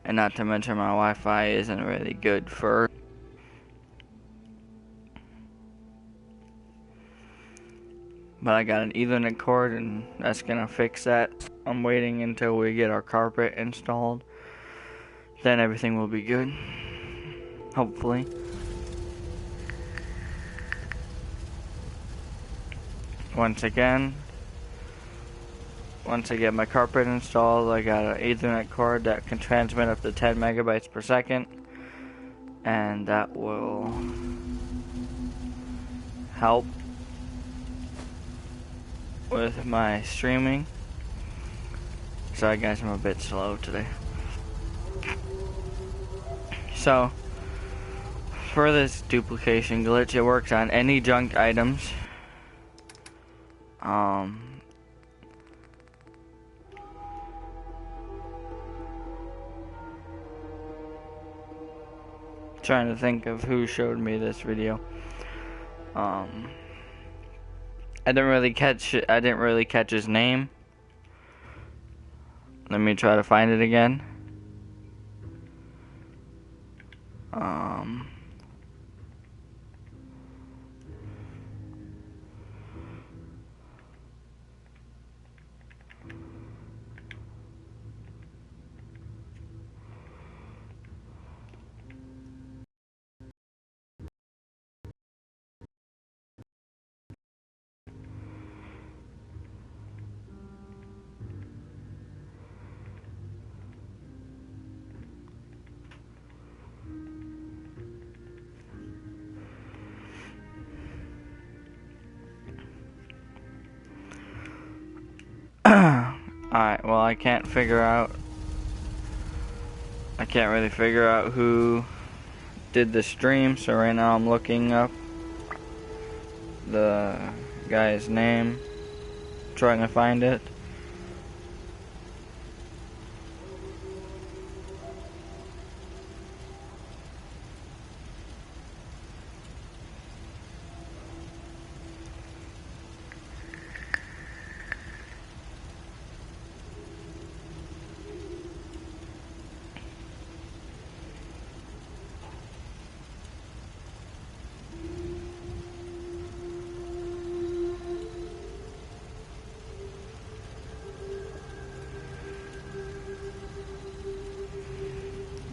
and not to mention my Wi-Fi isn't really good for. But I got an Ethernet cord, and that's gonna fix that. I'm waiting until we get our carpet installed. Then everything will be good. Hopefully. Once I get my carpet installed, I got an Ethernet cord that can transmit up to 10 megabytes per second. And that will help with my streaming. Sorry guys, I'm a bit slow today. So, for this duplication glitch, it works on any junk items. Trying to think of who showed me this video. I didn't really catch his name. Let me try to find it again. Alright, well I can't really figure out who did the stream, so right now I'm looking up the guy's name, trying to find it.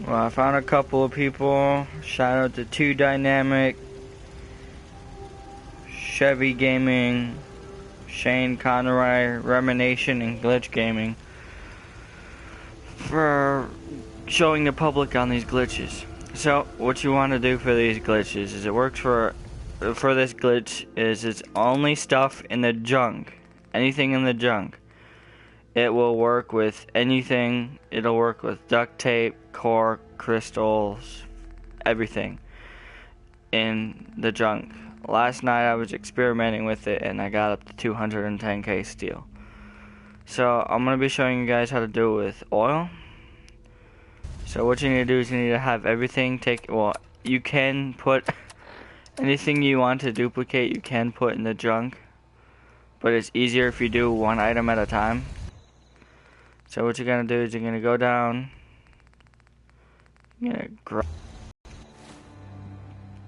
Well, I found a couple of people. Shout out to 2 Dynamic, Chevy Gaming, Shane Conroy, Remination, and Glitch Gaming for showing the public on these glitches. So, what you want to do for these glitches is it works for this glitch is it's only stuff in the junk. Anything in the junk. It will work with anything. It'll work with duct tape, cork, crystals, everything in the junk. Last night I was experimenting with it and I got up to 210k steel. So I'm going to be showing you guys how to do it with oil. So what you need to do is you need to have everything you can put anything you want to duplicate, you can put in the junk. But it's easier if you do one item at a time. So what you're going to do is you're going to go down, you're going to grab,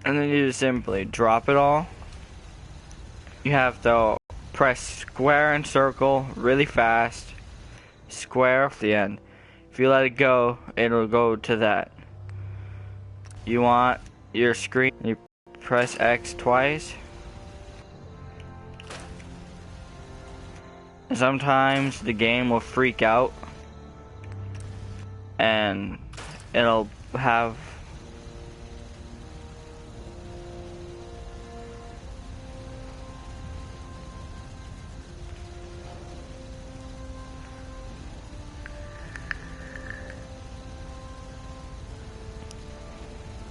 and then you just simply drop it all. You have to press square and circle really fast, square off the end. If you let it go, it'll go to that. You want your screen, you press X twice. Sometimes the game will freak out and it'll have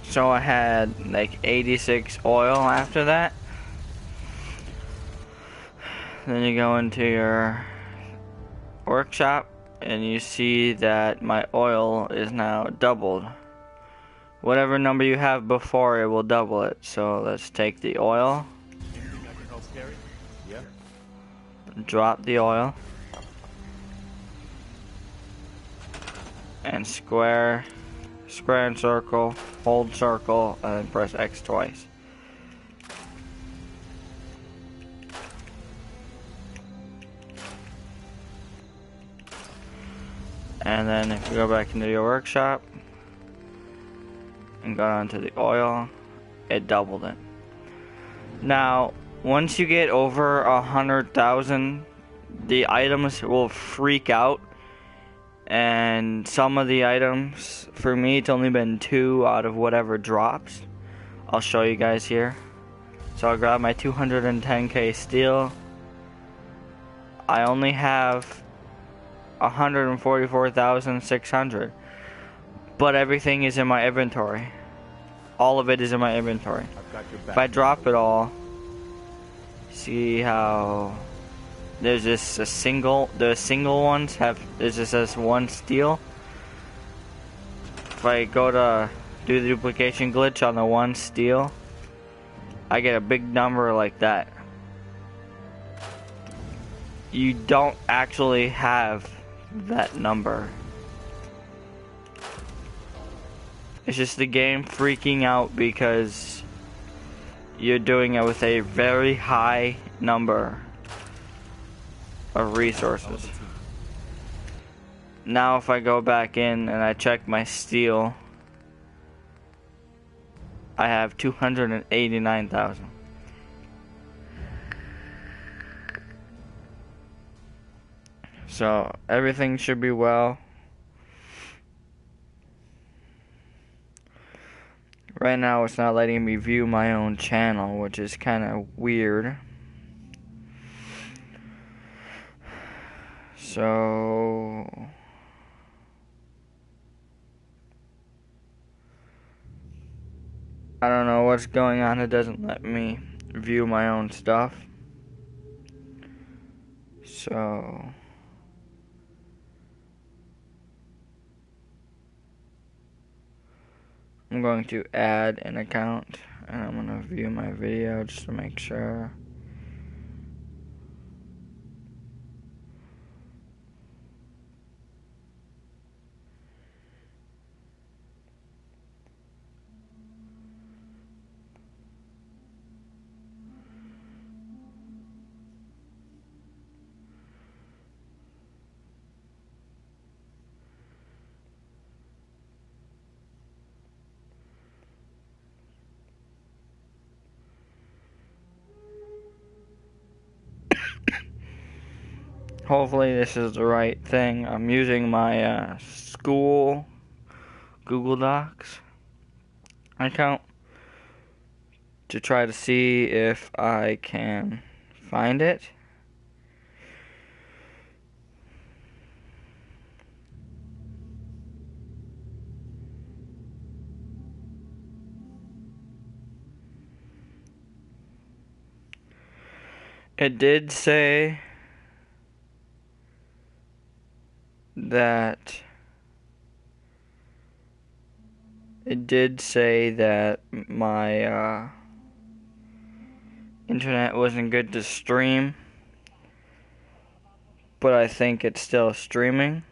so I had like 86 oil after that. Then you go into your workshop and you see that my oil is now doubled. Whatever number you have before, it will double it. So let's take the oil, drop the oil, and square, square and circle, hold circle, and then press X twice. And then if you go back into your workshop and go down to the oil, it doubled it. Now, once you get over 100,000, the items will freak out. And some of the items, for me, it's only been 2 out of whatever drops. I'll show you guys here. So I'll grab my 210k steel. I only have 144,600, but everything is in my inventory. All of it is in my inventory. If I drop it all, see how there's just a single, the single ones have, there's just this one steel. If I go to do the duplication glitch on the one steel, I get a big number like that. You don't actually have that number. It's just the game freaking out because you're doing it with a very high number of resources. Now if I go back in and I check my steel, I have 289,000. So everything should be well. Right now it's not letting me view my own channel, which is kind of weird. So I don't know what's going on. It doesn't let me view my own stuff. So I'm going to add an account and I'm going to view my video just to make sure. Hopefully this is the right thing. I'm using my school Google Docs account to try to see if I can find it. It did say that my internet wasn't good to stream, but I think it's still streaming.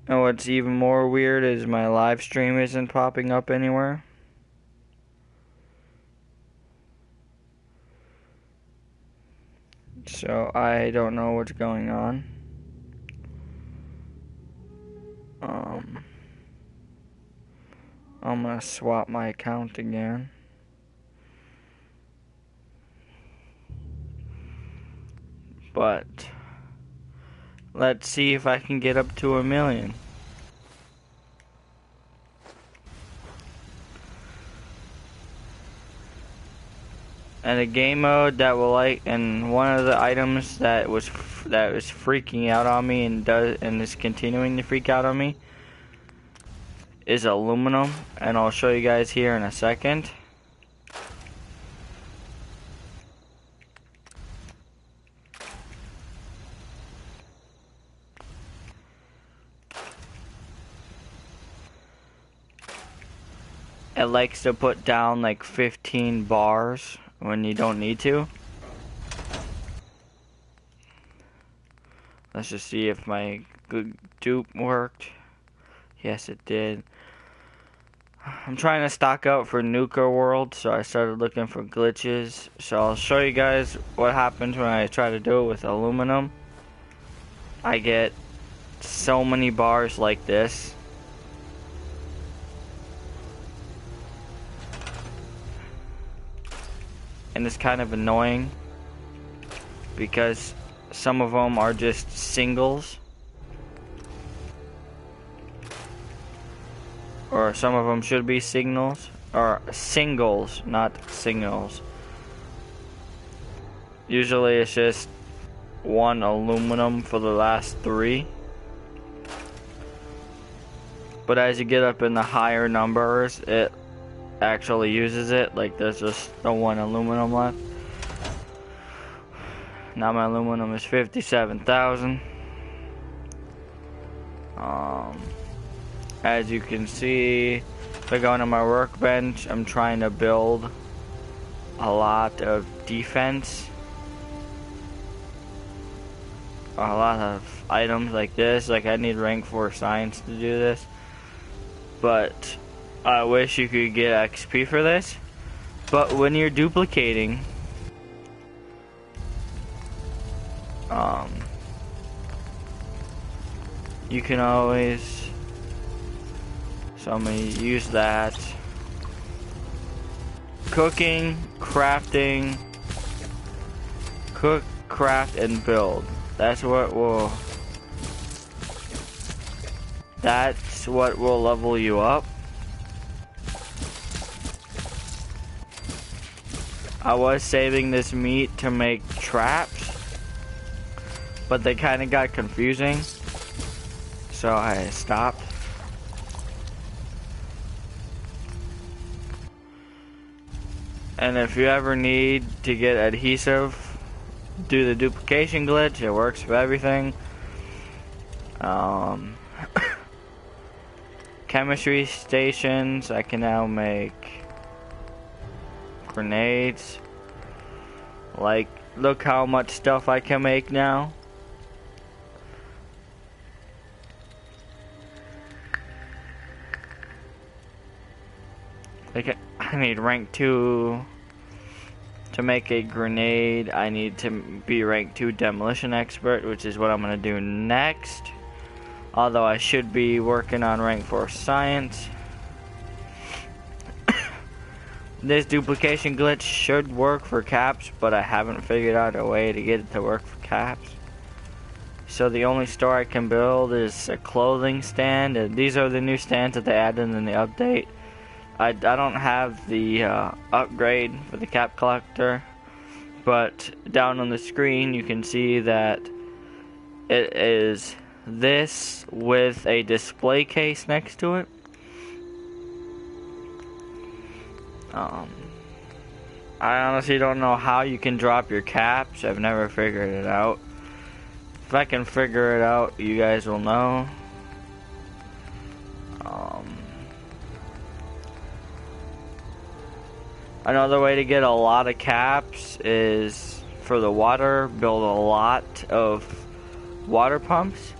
And what's even more weird is my live stream isn't popping up anywhere. So I don't know what's going on. I'm gonna swap my account again. But let's see if I can get up to 1 million. And a game mode that will and one of the items that was freaking out on me and is continuing to freak out on me is aluminum, and I'll show you guys here in a second. It likes to put down like 15 bars when you don't need to. Let's just see if my good dupe worked. Yes, it did. I'm trying to stock up for Nuka World, so I started looking for glitches. So I'll show you guys what happens when I try to do it with aluminum. I get so many bars like this. And it's kind of annoying because some of them are just singles. Or some of them should be signals, or singles, not signals. Usually it's just one aluminum for the last 3. But as you get up in the higher numbers, it actually uses it. Like there's just no one aluminum left. Now my aluminum is 57,000. As you can see, if I go into my workbench, I'm trying to build a lot of defense. A lot of items like this. Like I need rank 4 science to do this. But I wish you could get XP for this. But when you're duplicating, you can always, so I'm gonna use that. Cooking, crafting, cook, craft, and build. That's what will level you up. I was saving this meat to make traps, but they kind of got confusing, so I stopped. And if you ever need to get adhesive, do the duplication glitch. It works for everything. Chemistry stations, I can now make grenades. Like, look how much stuff I can make now. Like, I need rank 2 to make a grenade. I need to be rank 2 demolition expert, which is what I'm gonna do next. Although I should be working on rank 4 science. This duplication glitch should work for caps, but I haven't figured out a way to get it to work for caps. So the only store I can build is a clothing stand, and these are the new stands that they added in the update. I don't have the upgrade for the cap collector, but down on the screen you can see that it is this with a display case next to it. I honestly don't know how you can drop your caps. I've never figured it out. If I can figure it out, you guys will know. Another way to get a lot of caps is for the water, build a lot of water pumps.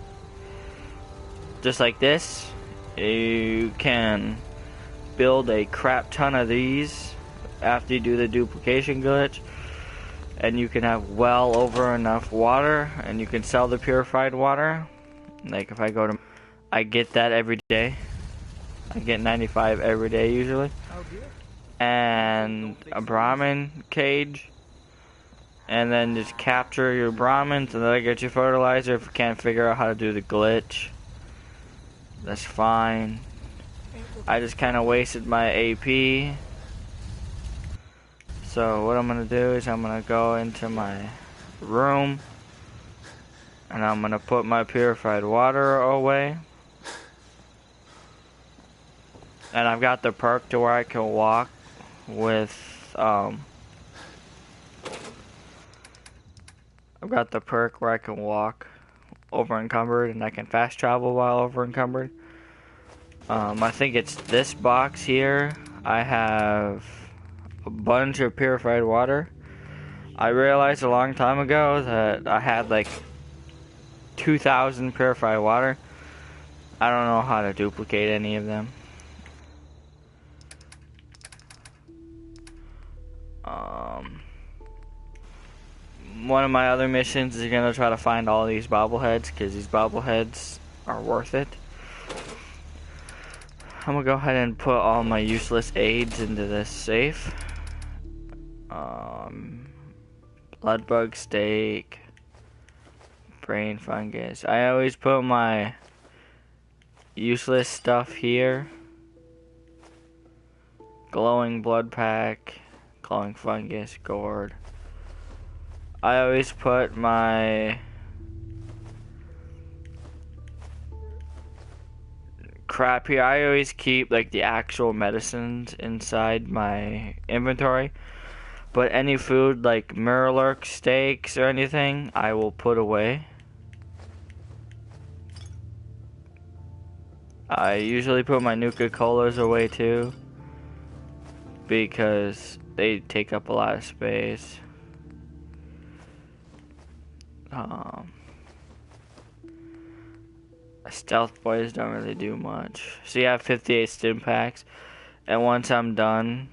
Just like this. You can build a crap ton of these after you do the duplication glitch, and you can have well over enough water, and you can sell the purified water. Like if I go to, I get that every day. I get 95 every day usually. And a Brahmin cage, and then just capture your Brahmins, and then I get your fertilizer. If you can't figure out how to do the glitch, that's fine. I just kind of wasted my AP. So what I'm gonna do is I'm gonna go into my room, and I'm gonna put my purified water away. And I've got the perk to where I can walk with I've got the perk where I can walk over encumbered, and I can fast travel while over encumbered. I think it's this box here. I have a bunch of purified water. I realized a long time ago that I had like 2,000 purified water. I don't know how to duplicate any of them. One of my other missions is gonna try to find all these bobbleheads, because these bobbleheads are worth it. I'm gonna go ahead and put all my useless aids into this safe. Blood bug steak, brain fungus. I always put my useless stuff here. Glowing blood pack, glowing fungus, gourd. I always put my crap here. I always keep like the actual medicines inside my inventory, but any food like Mirrorlurk steaks or anything I will put away. I usually put my Nuka-Colas away too, because they take up a lot of space. Stealth boys don't really do much. So you have 58 stim packs, and once I'm done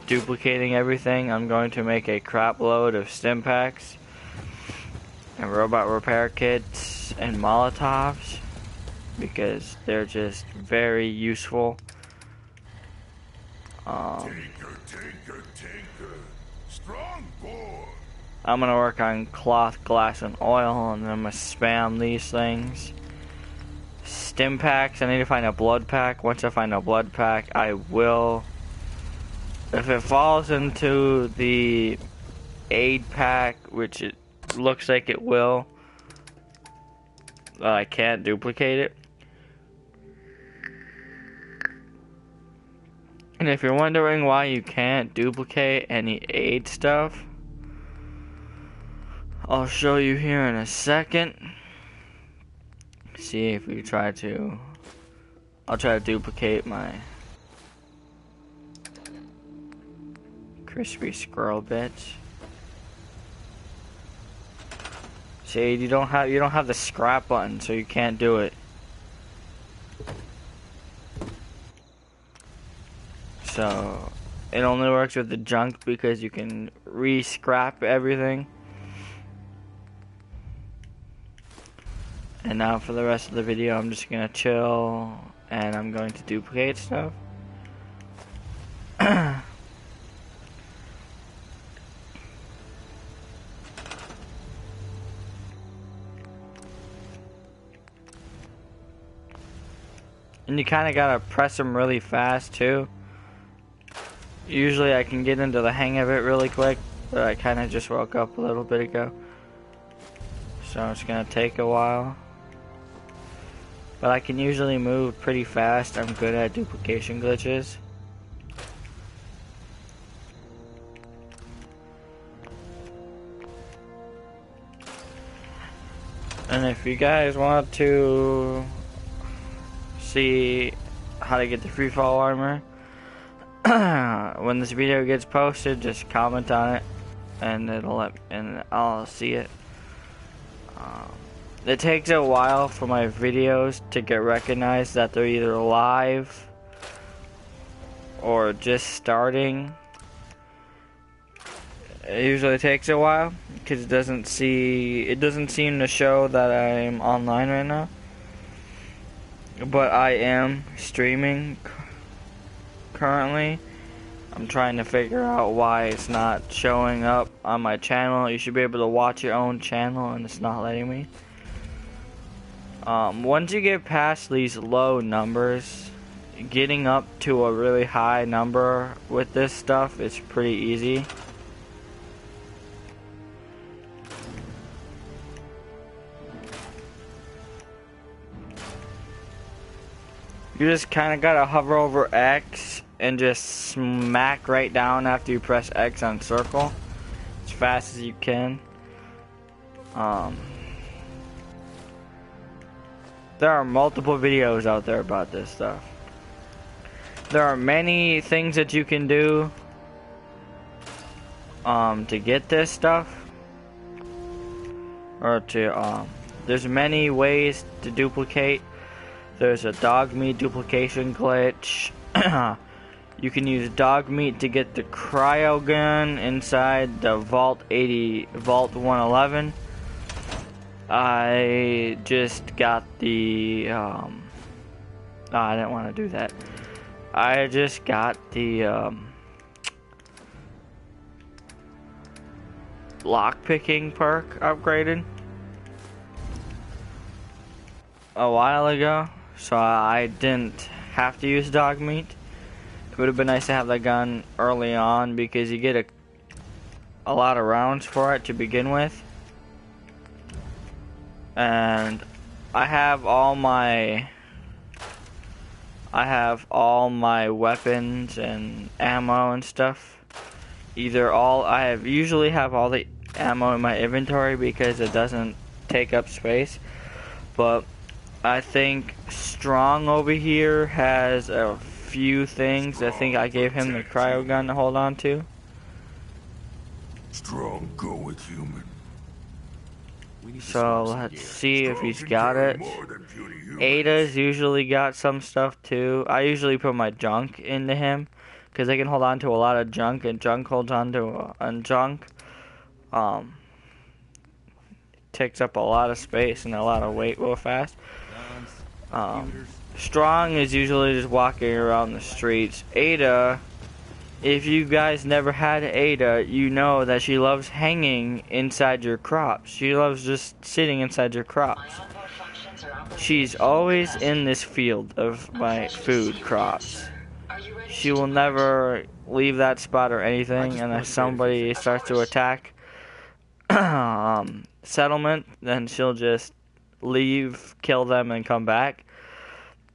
duplicating everything, I'm going to make a crap load of stim packs and robot repair kits and Molotovs, because they're just very useful. Strong boy. I'm gonna work on cloth, glass, and oil, and then I'm gonna spam these things. Stim packs, I need to find a blood pack. Once I find a blood pack, I will, if it falls into the aid pack, which it looks like it will, I can't duplicate it. And if you're wondering why you can't duplicate any aid stuff, I'll show you here in a second. See if we try to, I'll try to duplicate my crispy squirrel bits. See, you don't have the scrap button, so you can't do it. So it only works with the junk because you can re-scrap everything. And now for the rest of the video, I'm just gonna chill and I'm going to duplicate stuff. And you kind of gotta press them really fast too. Usually I can get into the hang of it really quick, but I kind of just woke up a little bit ago, so it's gonna take a while. But I can usually move pretty fast. I'm good at duplication glitches. And if you guys want to see how to get the free fall armor, when this video gets posted, just comment on it, and I'll see it. It takes a while for my videos to get recognized that they're either live or just starting. It usually takes a while because it doesn't seem to show that I'm online right now. But I am streaming currently. I'm trying to figure out why it's not showing up on my channel. You should be able to watch your own channel, and it's not letting me. Once you get past these low numbers, getting up to a really high number with this stuff is pretty easy. You just kind of gotta hover over X and just smack right down after you press X on circle as fast as you can. There are multiple videos out there about this stuff. There are many things that you can do to get this stuff, or to there's many ways to duplicate. There's a dog meat duplication glitch. You can use dog meat to get the cryo gun inside the Vault 111. I just got the I didn't want to do that. I just got the lockpicking perk upgraded a while ago, so I didn't have to use dog meat. It would have been nice to have that gun early on because you get a lot of rounds for it to begin with. And I have all my weapons and ammo and stuff. Usually have all the ammo in my inventory because it doesn't take up space. But I think Strong over here has a few things. I think I gave him the cryo gun to hold on to. Strong go with human. So let's see if he's got it. Ada's usually got some stuff too. I usually put my junk into him because they can hold on to a lot of junk, and junk holds on to junk. Takes up a lot of space and a lot of weight real fast. Strong is usually just walking around the streets. Ada, if you guys never had Ada, you know that she loves hanging inside your crops. She loves just sitting inside your crops. She's always in this field of my food crops. She will never leave that spot or anything unless somebody starts to attack settlement. Then she'll just leave, kill them, and come back.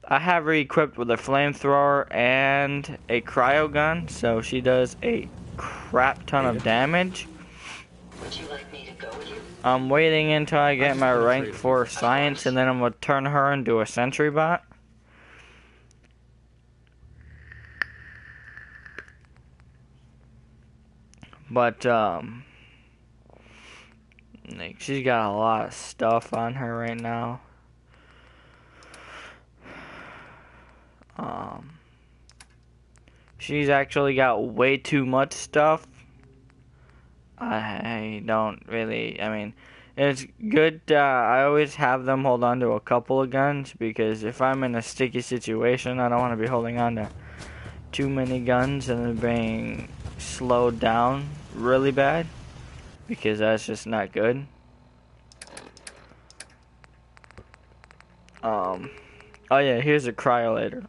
I have her equipped with a flamethrower and a cryo gun, so she does a crap ton of damage. Would you like me to go with you? I'm waiting until I get my rank 4 science, and then I'm gonna turn her into a sentry bot. But like, she's got a lot of stuff on her right now. She's actually got way too much stuff. I don't really, I mean, it's good. I always have them hold on to a couple of guns because if I'm in a sticky situation, I don't want to be holding on to too many guns and then being slowed down really bad because that's just not good. Oh yeah, here's a cryolator.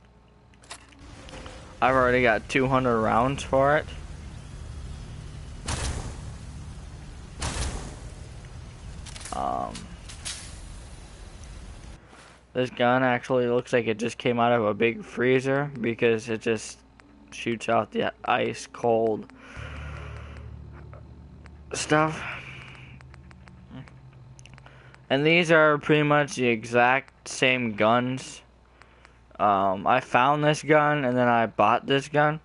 I've already got 200 rounds for it. This gun actually looks like it just came out of a big freezer because it just shoots out the ice cold stuff. And these are pretty much the exact same guns. I found this gun and then I bought this gun.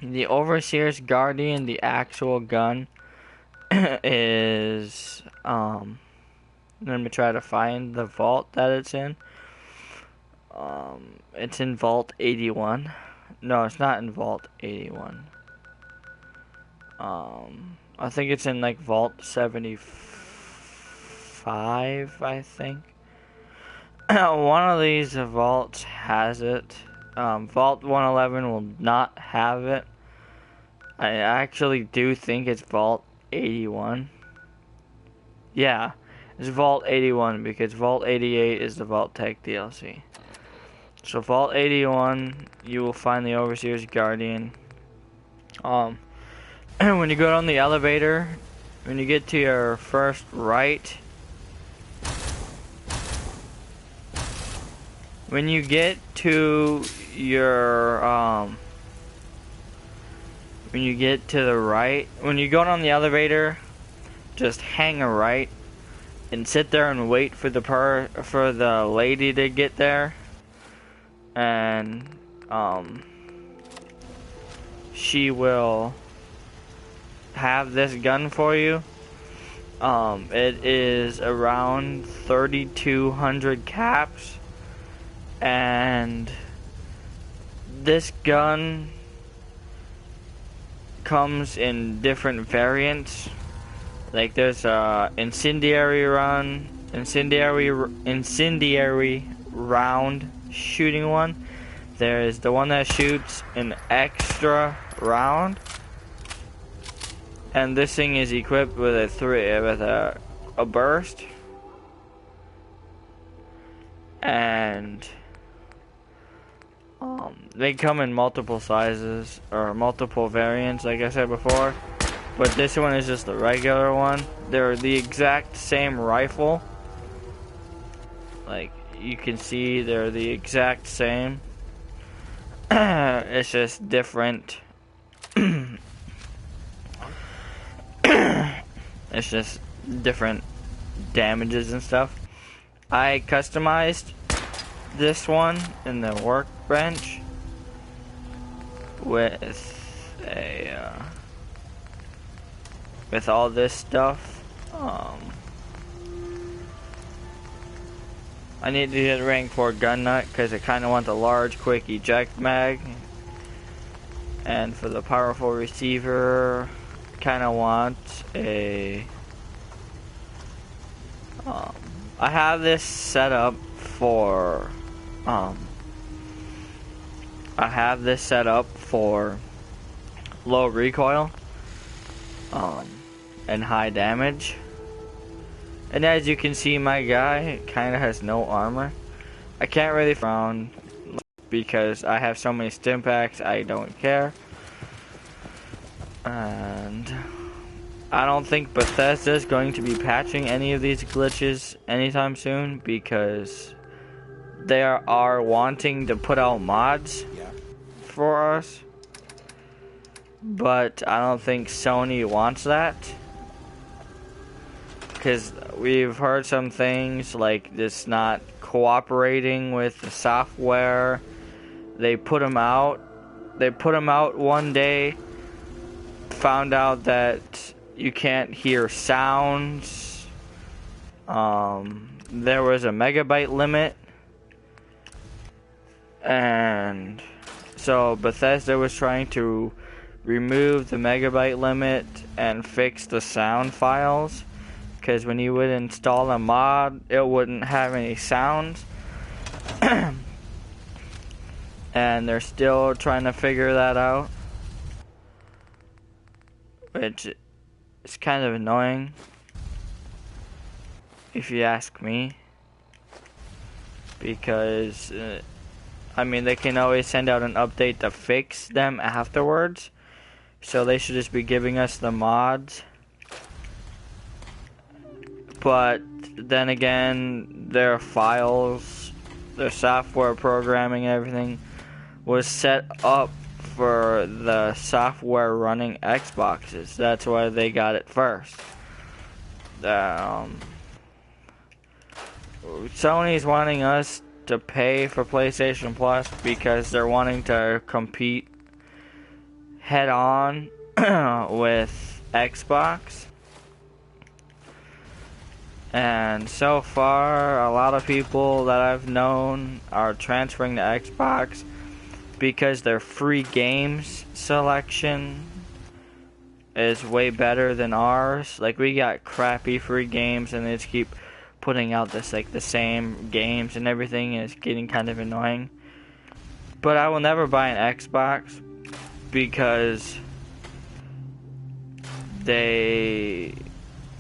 The Overseer's Guardian, the actual gun, is let me try to find the vault that it's in. It's in Vault 81. No, it's not in Vault 81. I think it's in like Vault 75, I think. One of these vaults has it. Vault 111 will not have it. I actually do think it's Vault 81. Yeah, it's Vault 81 because Vault 88 is the Vault Tech DLC. So Vault 81, you will find the Overseer's Guardian. When you go down the elevator, when you get to your first right, when you get to your when you get to the right, when you go down the elevator, just hang a right, and sit there and wait for the lady to get there, and she will have this gun for you. It is around 3,200 caps, and this gun comes in different variants. Like there's a incendiary round shooting one. There's the one that shoots an extra round, and this thing is equipped with a burst, and they come in multiple sizes or multiple variants, like I said before. But this one is just the regular one. They're the exact same rifle. Like you can see, they're the exact same. It's just different. It's just different damages and stuff. I customized this one in the workbench with all this stuff. I need to get rank 4 gun nut because I kind of want the large quick eject mag, and for the powerful receiver, kind of want a. I have this set up for. I have this set up for low recoil, and high damage. And as you can see, my guy kind of has no armor. I can't really frown because I have so many stim packs, I don't care. And I don't think Bethesda is going to be patching any of these glitches anytime soon, because they are wanting to put out mods for us. But I don't think Sony wants that, because we've heard some things like this not cooperating with the software. They put them out one day, found out that you can't hear sounds. There was a megabyte limit, and so Bethesda was trying to remove the megabyte limit and fix the sound files, because when you would install a mod, it wouldn't have any sounds. And they're still trying to figure that out, which is kind of annoying, if you ask me, because I mean, they can always send out an update to fix them afterwards, so they should just be giving us the mods. But then again, their files, their software programming, everything was set up for the software running Xboxes. That's why they got it first. Sony's wanting us to pay for PlayStation Plus because they're wanting to compete head on with Xbox. And so far, a lot of people that I've known are transferring to Xbox because their free games selection is way better than ours. Like, we got crappy free games and they just keep putting out this, like, the same games and everything, and it's getting kind of annoying. But I will never buy an Xbox because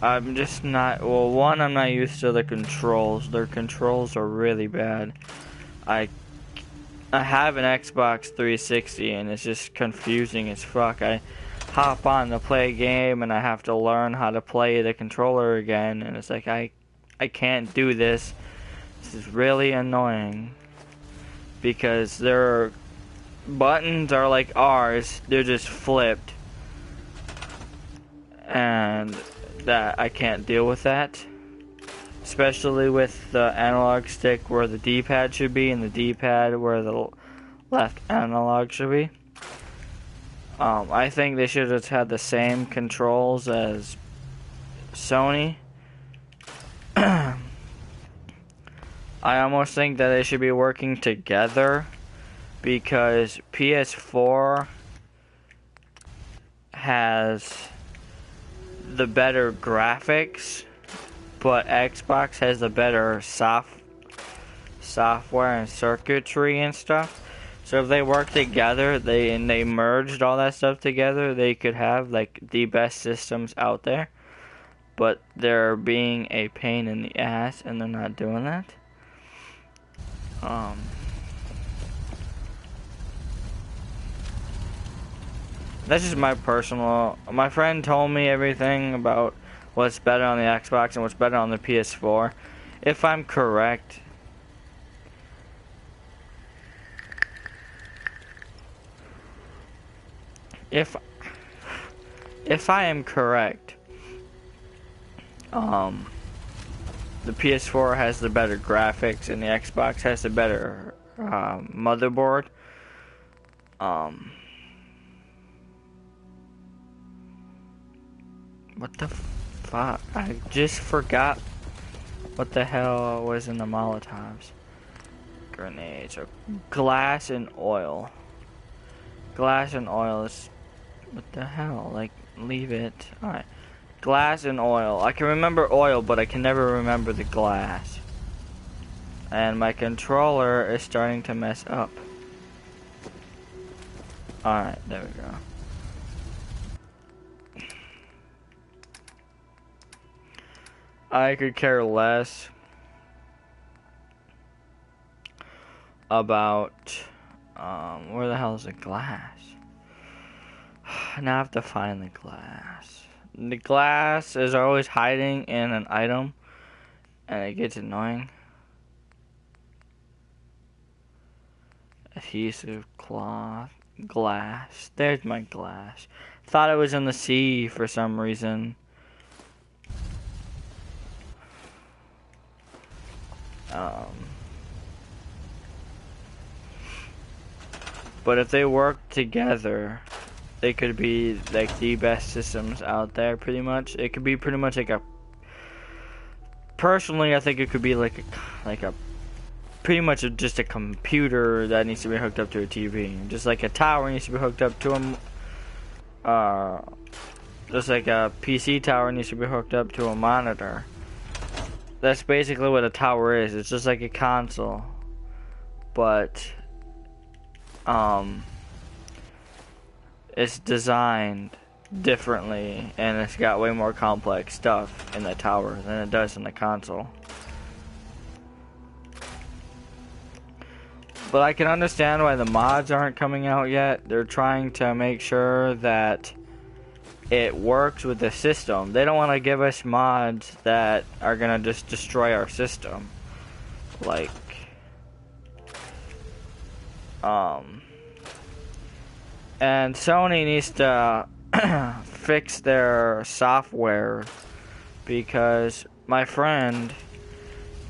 I'm just not, well, one, I'm not used to the controls. Their controls are really bad. I have an Xbox 360 and it's just confusing as fuck. I hop on to play a game and I have to learn how to play the controller again, and it's like I can't do this. This is really annoying because their buttons are like ours. They're just flipped, and that I can't deal with that. especially with the analog stick where the D-pad should be and the D-pad where the left analog should be. I think they should have had the same controls as Sony. I almost think that they should be working together because PS4 has the better graphics, but Xbox has the better software and circuitry and stuff. So if they work together, they merged all that stuff together, they could have like the best systems out there. But they're being a pain in the ass, and they're not doing that. That's just my personal. My friend told me everything about what's better on the Xbox and what's better on the PS4. If I'm correct, if I am correct, the PS4 has the better graphics and the Xbox has the better motherboard. What the fuck? I just forgot what the hell was in the Molotovs. Grenades or glass and oil. Glass and oil is... What the hell? Like, leave it. Alright. Glass and oil. I can remember oil, but I can never remember the glass. And my controller is starting to mess up. Alright, there we go. I could care less about where the hell is the glass? Now I have to find the glass. The glass is always hiding in an item and it gets annoying. Adhesive, cloth, glass. There's my glass. Thought it was in the sea for some reason. But if they work together, they could be like the best systems out there. Pretty much, it could be pretty much like a. Personally, I think it could be like a pretty much just a computer that needs to be hooked up to a TV. Just like a tower needs to be hooked up to a. Just like a PC tower needs to be hooked up to a monitor. That's basically what a tower is. It's just like a console, but it's designed differently and it's got way more complex stuff in the tower than it does in the console. But I can understand why the mods aren't coming out yet. They're trying to make sure that it works with the system. They don't want to give us mods that are gonna just destroy our system. Like, and Sony needs to fix their software because my friend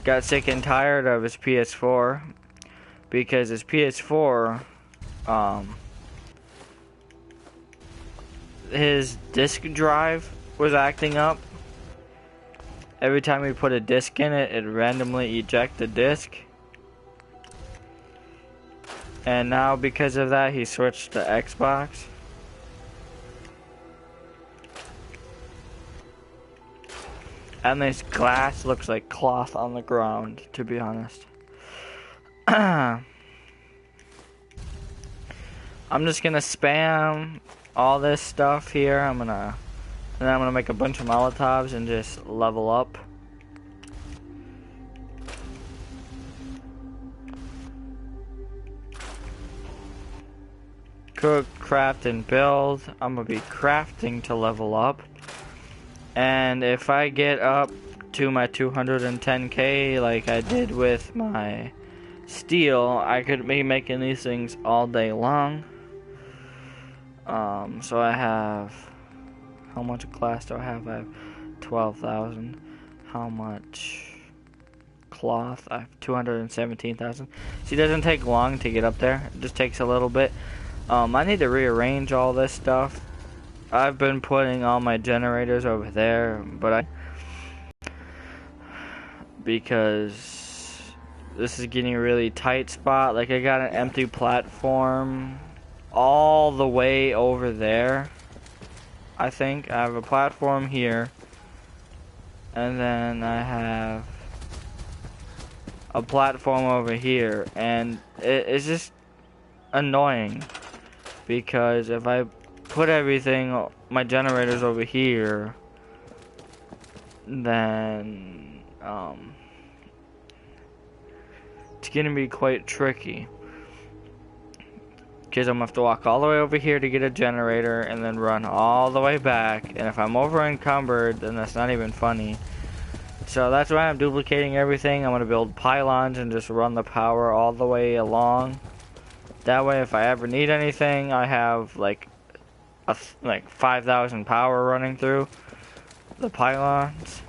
got sick and tired of his PS4 because his PS4, his disk drive was acting up. Every time we put a disk in it, it randomly eject the disk. And now because of that, he switched to Xbox. And this glass looks like cloth on the ground, to be honest. I'm just gonna spam all this stuff here. I'm gonna make a bunch of Molotovs and just level up. Cook, craft, and build. I'm gonna be crafting to level up. And if I get up to my 210k like I did with my steel, I could be making these things all day long. So I have, how much glass do I have? I have 12,000. How much cloth. I have 217,000. See, it doesn't take long to get up there. It just takes a little bit. I need to rearrange all this stuff. I've been putting all my generators over there, but because this is getting a really tight spot. Like, I got an empty platform all the way over there. I think I have a platform here, and then I have a platform over here, and it's just annoying because if I put everything, my generators over here, then it's gonna be quite tricky because I'm gonna have to walk all the way over here to get a generator and then run all the way back, and if I'm over encumbered, then that's not even funny. So that's why I'm duplicating everything. I'm gonna build pylons and just run the power all the way along. That way, if I ever need anything, I have like 5,000 power running through the pylons.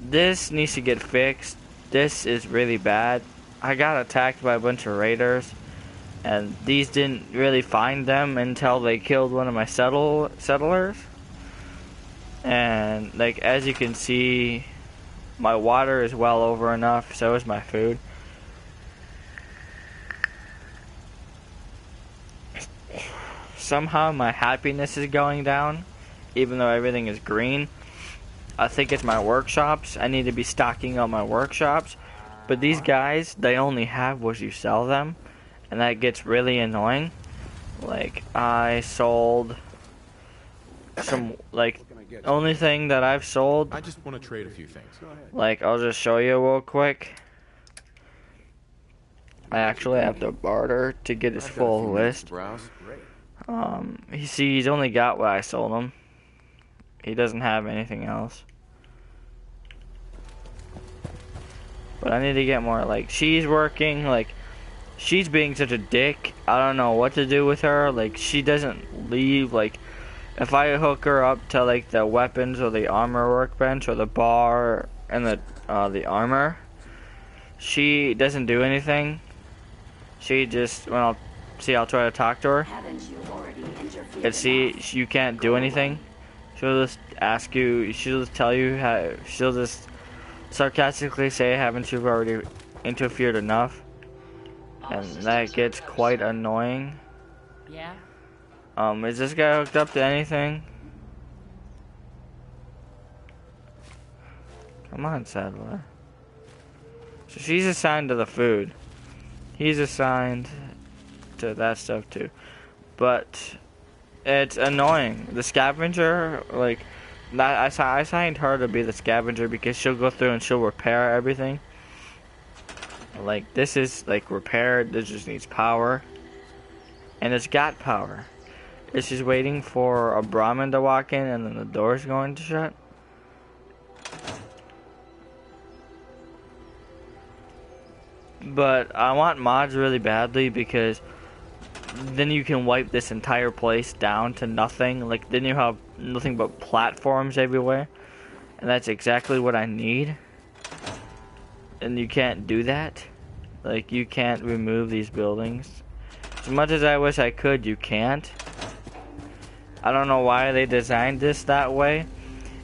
This needs to get fixed. This is really bad. I got attacked by a bunch of raiders, and these didn't really find them until they killed one of my settlers. And like, as you can see, my water is well over enough, so is my food. Somehow my happiness is going down, even though everything is green. I think it's my workshops. I need to be stocking up my workshops. But these guys, they only have what you sell them, and that gets really annoying. Like, I sold some, like, only thing that I've sold. I just want to trade a few things. Like, I'll just show you real quick. I actually have to barter to get his full list. He's only got what I sold him. He doesn't have anything else. But I need to get more. Like, she's working, like, she's being such a dick. I don't know what to do with her. Like, she doesn't leave. Like, if I hook her up to, like, the weapons or the armor workbench or the bar and the armor, she doesn't do anything. She just, I'll try to talk to her. And see, you can't do anything. She'll just ask you, she'll just tell you how, she'll just sarcastically say, haven't you already interfered enough? And that gets quite annoying. Yeah? Is this guy hooked up to anything? Come on, Sadler. So she's assigned to the food. He's assigned to that stuff too. But it's annoying. The scavenger, like, I assigned her to be the scavenger because she'll go through and she'll repair everything. Like, this is, like, repaired. This just needs power. And it's got power. It's just waiting for a Brahmin to walk in and then the door's going to shut. But I want mods really badly because then you can wipe this entire place down to nothing. Like, then you have nothing but platforms everywhere. And that's exactly what I need. And you can't do that. Like, you can't remove these buildings. As much as I wish I could, you can't. I don't know why they designed this that way.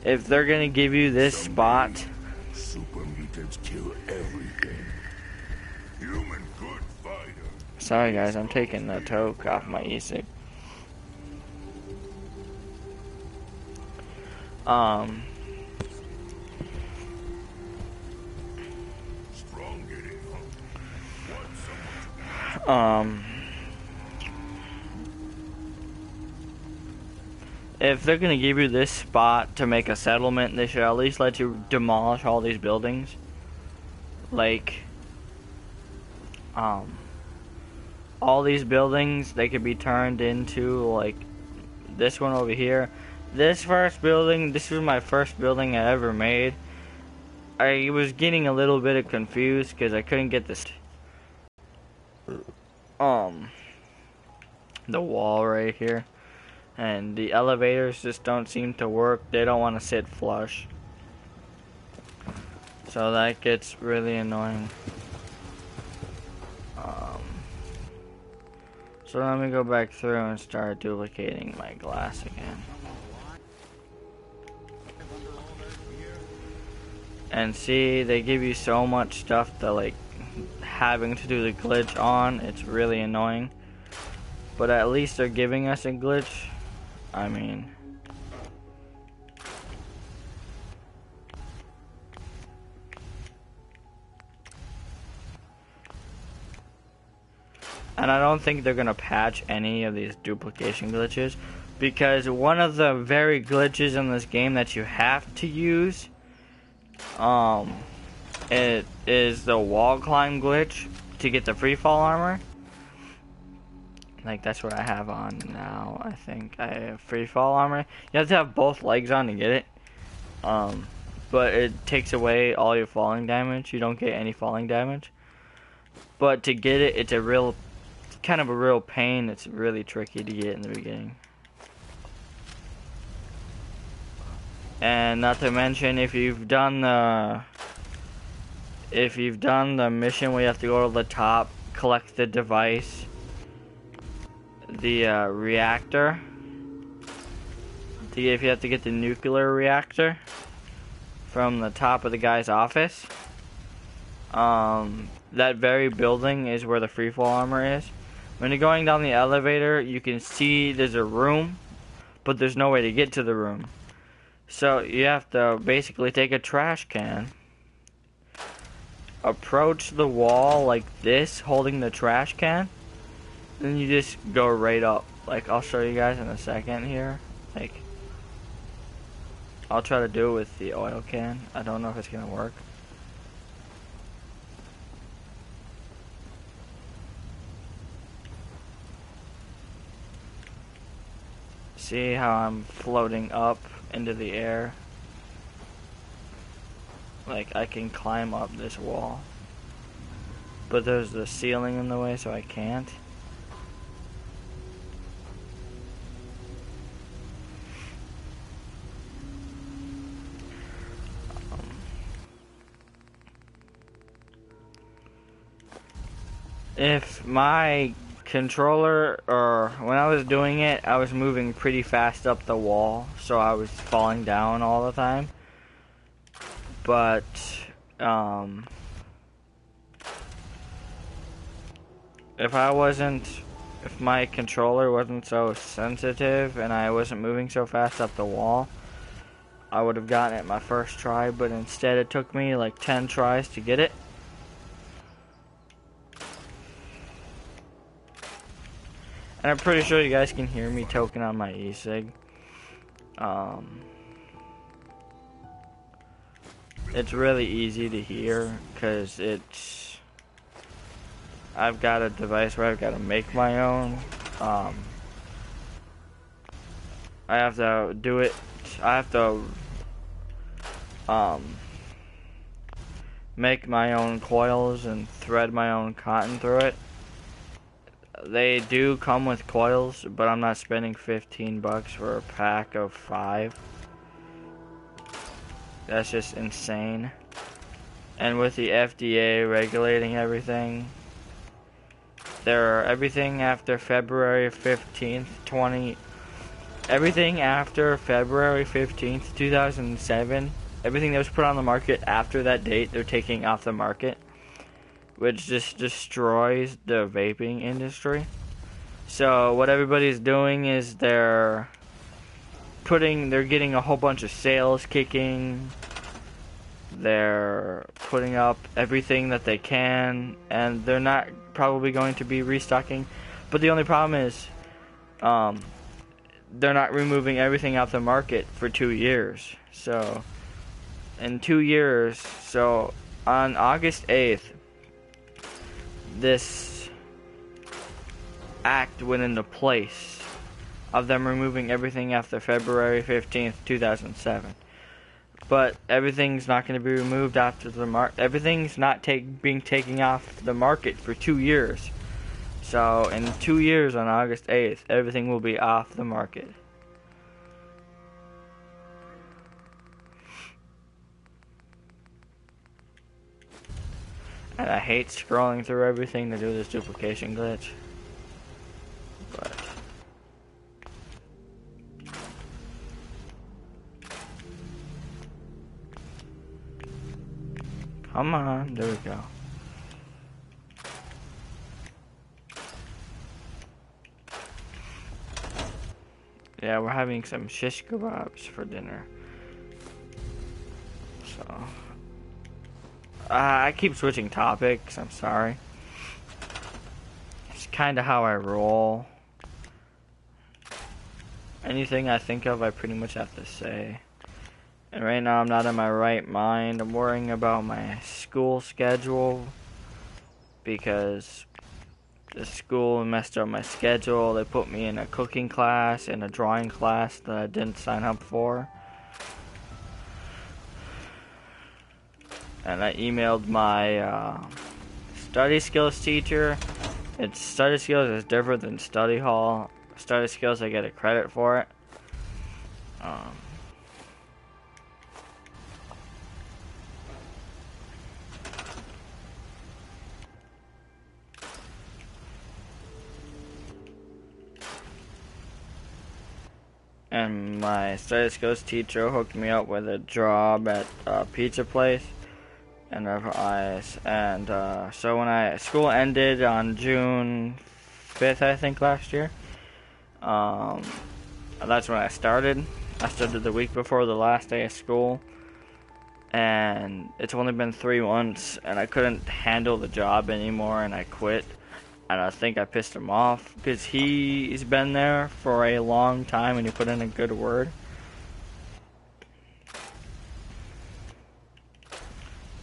If they're gonna give you this spot, Super mutants kill everything. Human good fighter. sorry guys, I'm taking the toke off my e-cig. Strong getting hungry. If they're gonna give you this spot to make a settlement, they should at least let you demolish all these buildings. Like, all these buildings, they could be turned into, like, this one over here. This first building, this was my first building I ever made. I was getting a little bit confused because I couldn't get this, the wall right here. And the elevators just don't seem to work. They don't want to sit flush. So that gets really annoying. So let me go back through and start duplicating my glass again. And see, they give you so much stuff that like having to do the glitch on, it's really annoying. But at least they're giving us a glitch. I mean, and I don't think they're gonna patch any of these duplication glitches, because one of the very glitches in this game that you have to use, it is the wall climb glitch to get the free fall armor. Like, that's what I have on now. I think I have free fall armor. You have to have both legs on to get it. But it takes away all your falling damage. You don't get any falling damage. But to get it, it's a real, kind of a real pain. It's really tricky to get in the beginning. And not to mention, if you've done the mission where you have to go to the top, collect the device, the reactor. If you have to get the nuclear reactor from the top of the guy's office, that very building is where the freefall armor is. When you're going down the elevator, you can see there's a room, but there's no way to get to the room. So you have to basically take a trash can, approach the wall like this, holding the trash can, then you just go right up. Like, I'll show you guys in a second here. Like, I'll try to do it with the oil can. I don't know if it's gonna work. See how I'm floating up into the air? Like, I can climb up this wall, but there's the ceiling in the way, so I can't. If my controller, or when I was doing it, I was moving pretty fast up the wall, so I was falling down all the time. But if my controller wasn't so sensitive and I wasn't moving so fast up the wall, I would have gotten it my first try, but instead it took me like 10 tries to get it. And I'm pretty sure you guys can hear me toking on my e-cig. It's really easy to hear because I've got a device where I've got to make my own. I have to do it. I have to make my own coils and thread my own cotton through it. They do come with coils, but I'm not spending 15 bucks for a pack of 5. That's just insane. And with the FDA regulating everything, everything after February 15th, 2007, everything that was put on the market after that date, they're taking off the market, which just destroys the vaping industry. So what everybody's doing is they're getting a whole bunch of sales kicking. They're putting up everything that they can, and they're not probably going to be restocking. But the only problem is, they're not removing everything off the market for 2 years. So, in 2 years, so on August 8th, this act went into place of them removing everything after February 15th, 2007. But everything's not going to be removed after the everything's not being taken off the market for 2 years. So in 2 years, on August 8th, everything will be off the market. And I hate scrolling through everything to do this duplication glitch. But come on, there we go. Yeah, we're having some shish kebabs for dinner. So I keep switching topics, I'm sorry. It's kind of how I roll. Anything I think of, I pretty much have to say. And right now I'm not in my right mind. I'm worrying about my school schedule because the school messed up my schedule. They put me in a cooking class and a drawing class that I didn't sign up for. And I emailed my study skills teacher. It's study skills is different than study hall. Study skills, I get a credit for it. And my study skills teacher hooked me up with a job at a pizza place. And so when school ended on June 5th, I think, last year, that's when I started. I started the week before the last day of school, and it's only been 3 months, and I couldn't handle the job anymore, and I quit. And I think I pissed him off because he's been there for a long time and he put in a good word.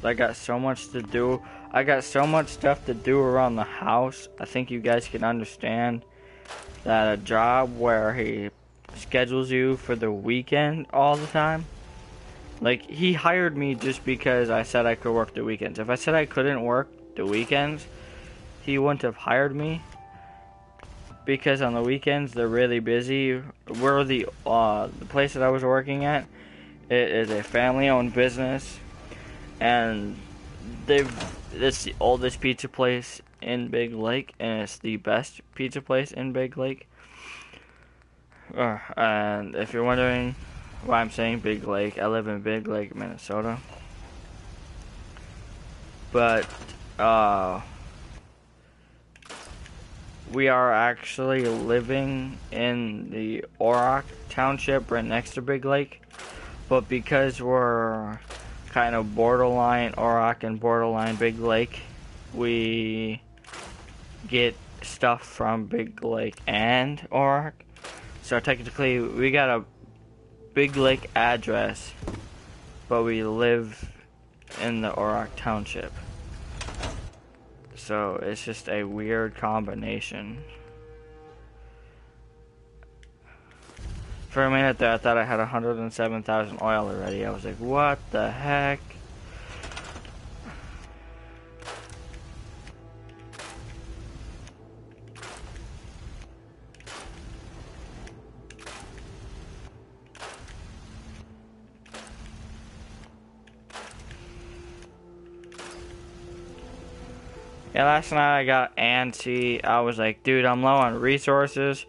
I got so much to do. I got so much stuff to do around the house. I think you guys can understand that a job where he schedules you for the weekend all the time. Like, he hired me just because I said I could work the weekends. If I said I couldn't work the weekends, he wouldn't have hired me. Because on the weekends, they're really busy. The place that I was working at, it is a family-owned business. And it's the oldest pizza place in Big Lake, and it's the best pizza place in Big Lake. And if you're wondering why I'm saying Big Lake, I live in Big Lake, Minnesota. But we are actually living in the Orrock Township right next to Big Lake. But because we're kind of borderline Orrock and borderline Big Lake, we get stuff from Big Lake and Orrock. So technically we got a Big Lake address, but we live in the Orrock Township. So it's just a weird combination. For a minute there, I thought I had 107,000 oil already. I was like, what the heck? Yeah, last night I got antsy. I was like, dude, I'm low on resources.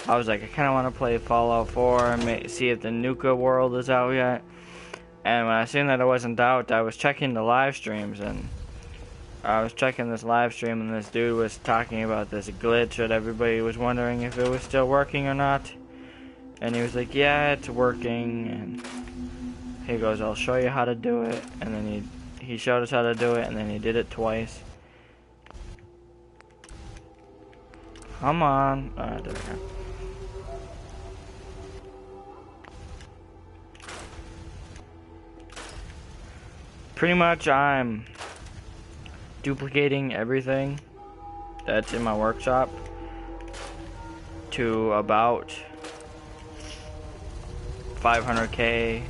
I was like, I kind of want to play Fallout 4 and see if the Nuka world is out yet. And when I seen that it wasn't out, I was checking the live streams, and I was checking this live stream, and this dude was talking about this glitch that everybody was wondering if it was still working or not. And he was like, yeah, it's working. And he goes, I'll show you how to do it. And then he showed us how to do it, and then he did it twice. Come on. Alright, there we go. Pretty much I'm duplicating everything that's in my workshop to about 500k,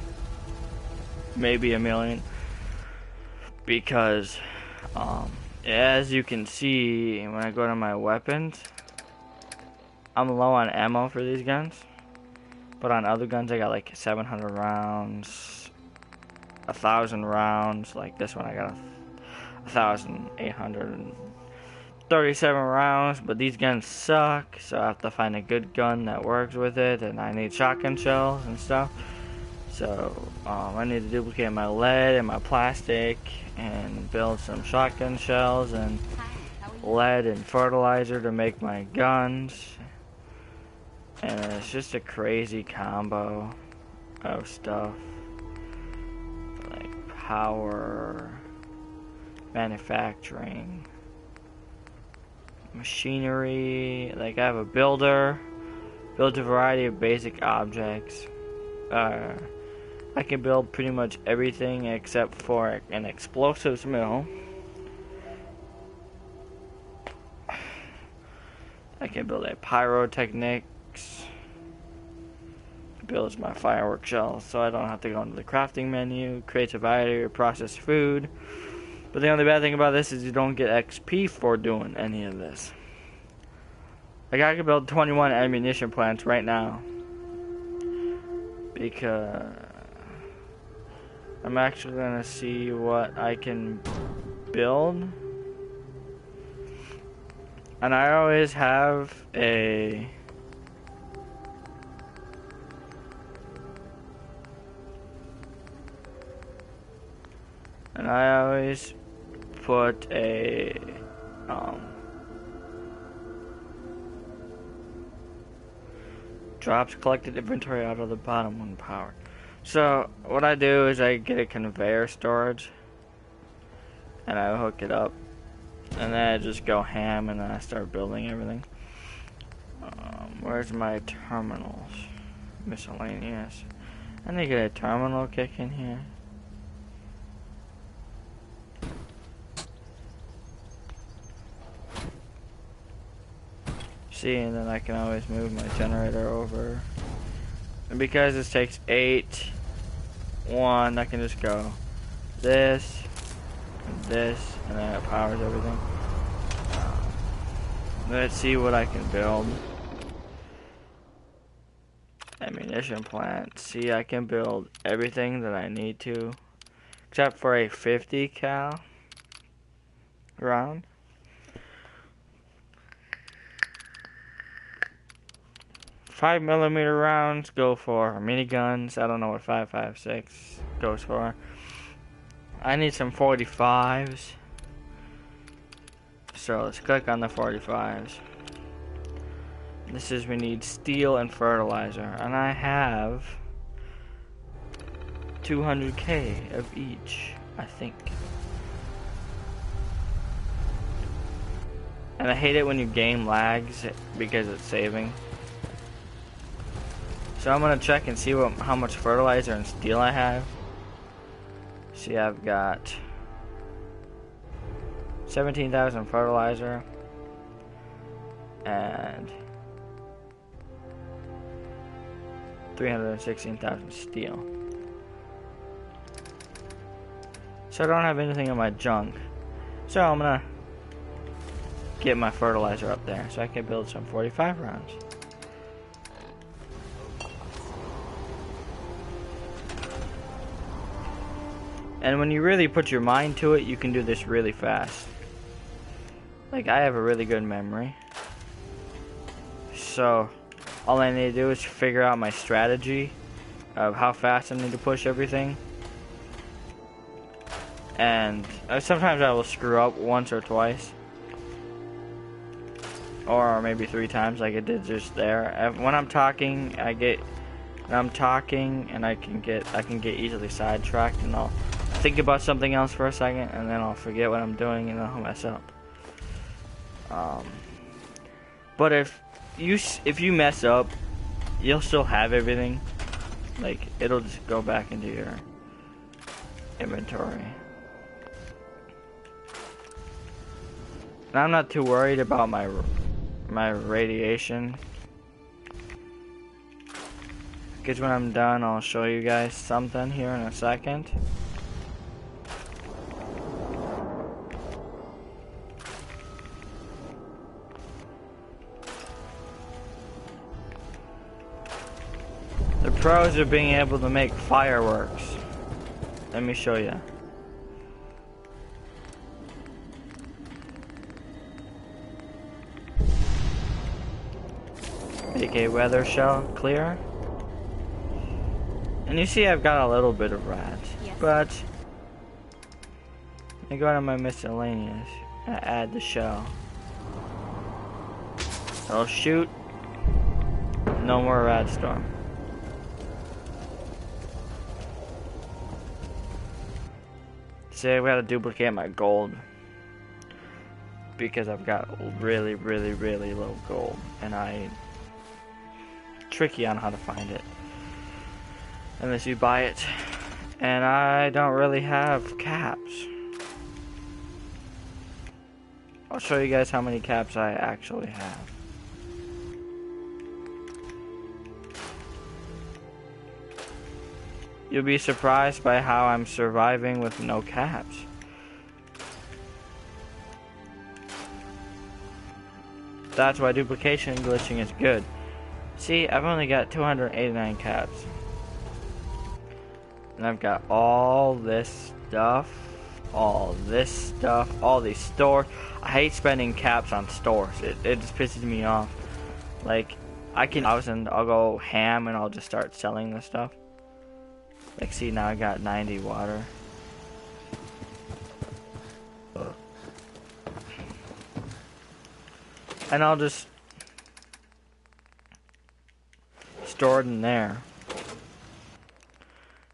maybe a million, because as you can see when I go to my weapons, I'm low on ammo for these guns, but on other guns I got like 700 rounds, 1,000 rounds. Like this one I 1,837 rounds, but these guns suck, so I have to find a good gun that works with it, and I need shotgun shells and stuff. So I need to duplicate my lead and my plastic and build some shotgun shells and lead and fertilizer to make my guns. And it's just a crazy combo of stuff, like power, manufacturing, machinery. Like I have a builder, built a variety of basic objects. I can build pretty much everything except for an explosives mill. I can build a pyrotechnics, builds my firework shells, so I don't have to go into the crafting menu, creates a variety of processed food. But the only bad thing about this is you don't get XP for doing any of this. Like I could build 21 ammunition plants right now, because I'm actually gonna see what I can build. And I always have a put a drops collected inventory out of the bottom when powered. So what I do is I get a conveyor storage and I hook it up, and then I just go ham and then I start building everything. Where's my terminals? Miscellaneous. I need to get a terminal kick in here. See, and then I can always move my generator over. And because this takes 8, 1, I can just go this, and this, and then it powers everything. Let's see what I can build. Ammunition plant. See, I can build everything that I need to, except for a 50 cal round. 5mm rounds go for miniguns. I don't know what 5.56 goes for. I need some 45s. So let's click on the 45s. This is, we need steel and fertilizer, and I have 200k of each, I think. And I hate it when your game lags because it's saving. So I'm gonna check and see how much fertilizer and steel I have. See, I've got 17,000 fertilizer and 316,000 steel. So I don't have anything in my junk. So I'm gonna get my fertilizer up there so I can build some 45 rounds. And when you really put your mind to it, you can do this really fast. Like, I have a really good memory. So all I need to do is figure out my strategy of how fast I need to push everything. And sometimes I will screw up once or twice. Or maybe 3 times like I did just there. When I'm talking, I can get easily sidetracked, and I'll think about something else for a second, and then I'll forget what I'm doing and I'll mess up. But if you mess up, you'll still have everything. Like, it'll just go back into your inventory. And I'm not too worried about my radiation, because when I'm done, I'll show you guys something here in a second. The pros are being able to make fireworks. Let me show you. aka weather shell, clear. And you see I've got a little bit of rats, Yes. but I go to my miscellaneous, I add the shell. I'll shoot, no more rat storm. See, I've got to duplicate my gold because I've got really low gold, and tricky on how to find it unless you buy it, and I don't really have caps. I'll show you guys how many caps I actually have. You'll be surprised by how I'm surviving with no caps. That's why duplication and glitching is good. See, I've only got 289 caps. And I've got all this stuff, all these stores. I hate spending caps on stores. It just pisses me off. Like, I'll go ham and I'll just start selling this stuff. Like, see, now I got 90 water. And I'll just store it in there.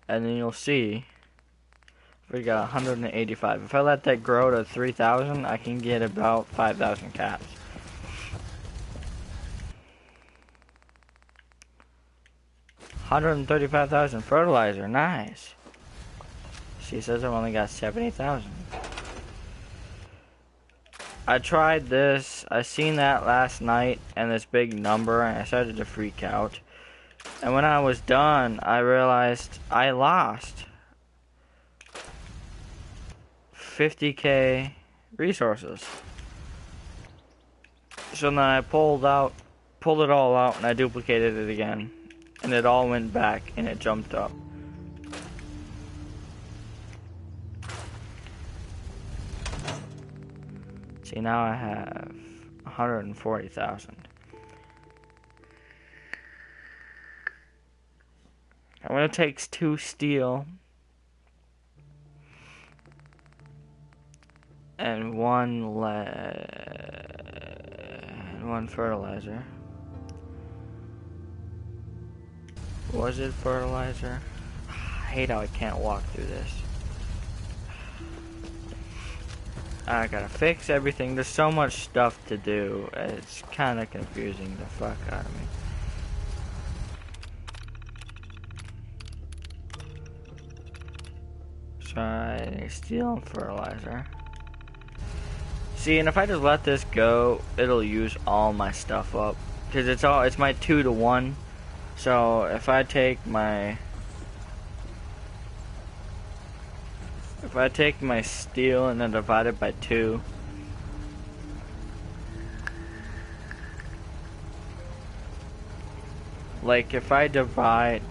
And then you'll see we got 185. If I let that grow to 3,000, I can get about 5,000 caps. $135,000 fertilizer, nice. She says I've only got 70,000. I tried this, I seen that last night and this big number and I started to freak out. And when I was done, I realized I lost 50k resources. So then I pulled it all out and I duplicated it again. And it all went back and it jumped up. See, now I have 140,000. I'm gonna take 2 steel and 1 fertilizer. Was it fertilizer? I hate how I can't walk through this. I gotta fix everything. There's so much stuff to do. It's kind of confusing the fuck out of me. So I steel and fertilizer. See, and if I just let this go, it'll use all my stuff up. Cause it's my 2 to 1. So if I take my steel and then divide it by 2, like if I divide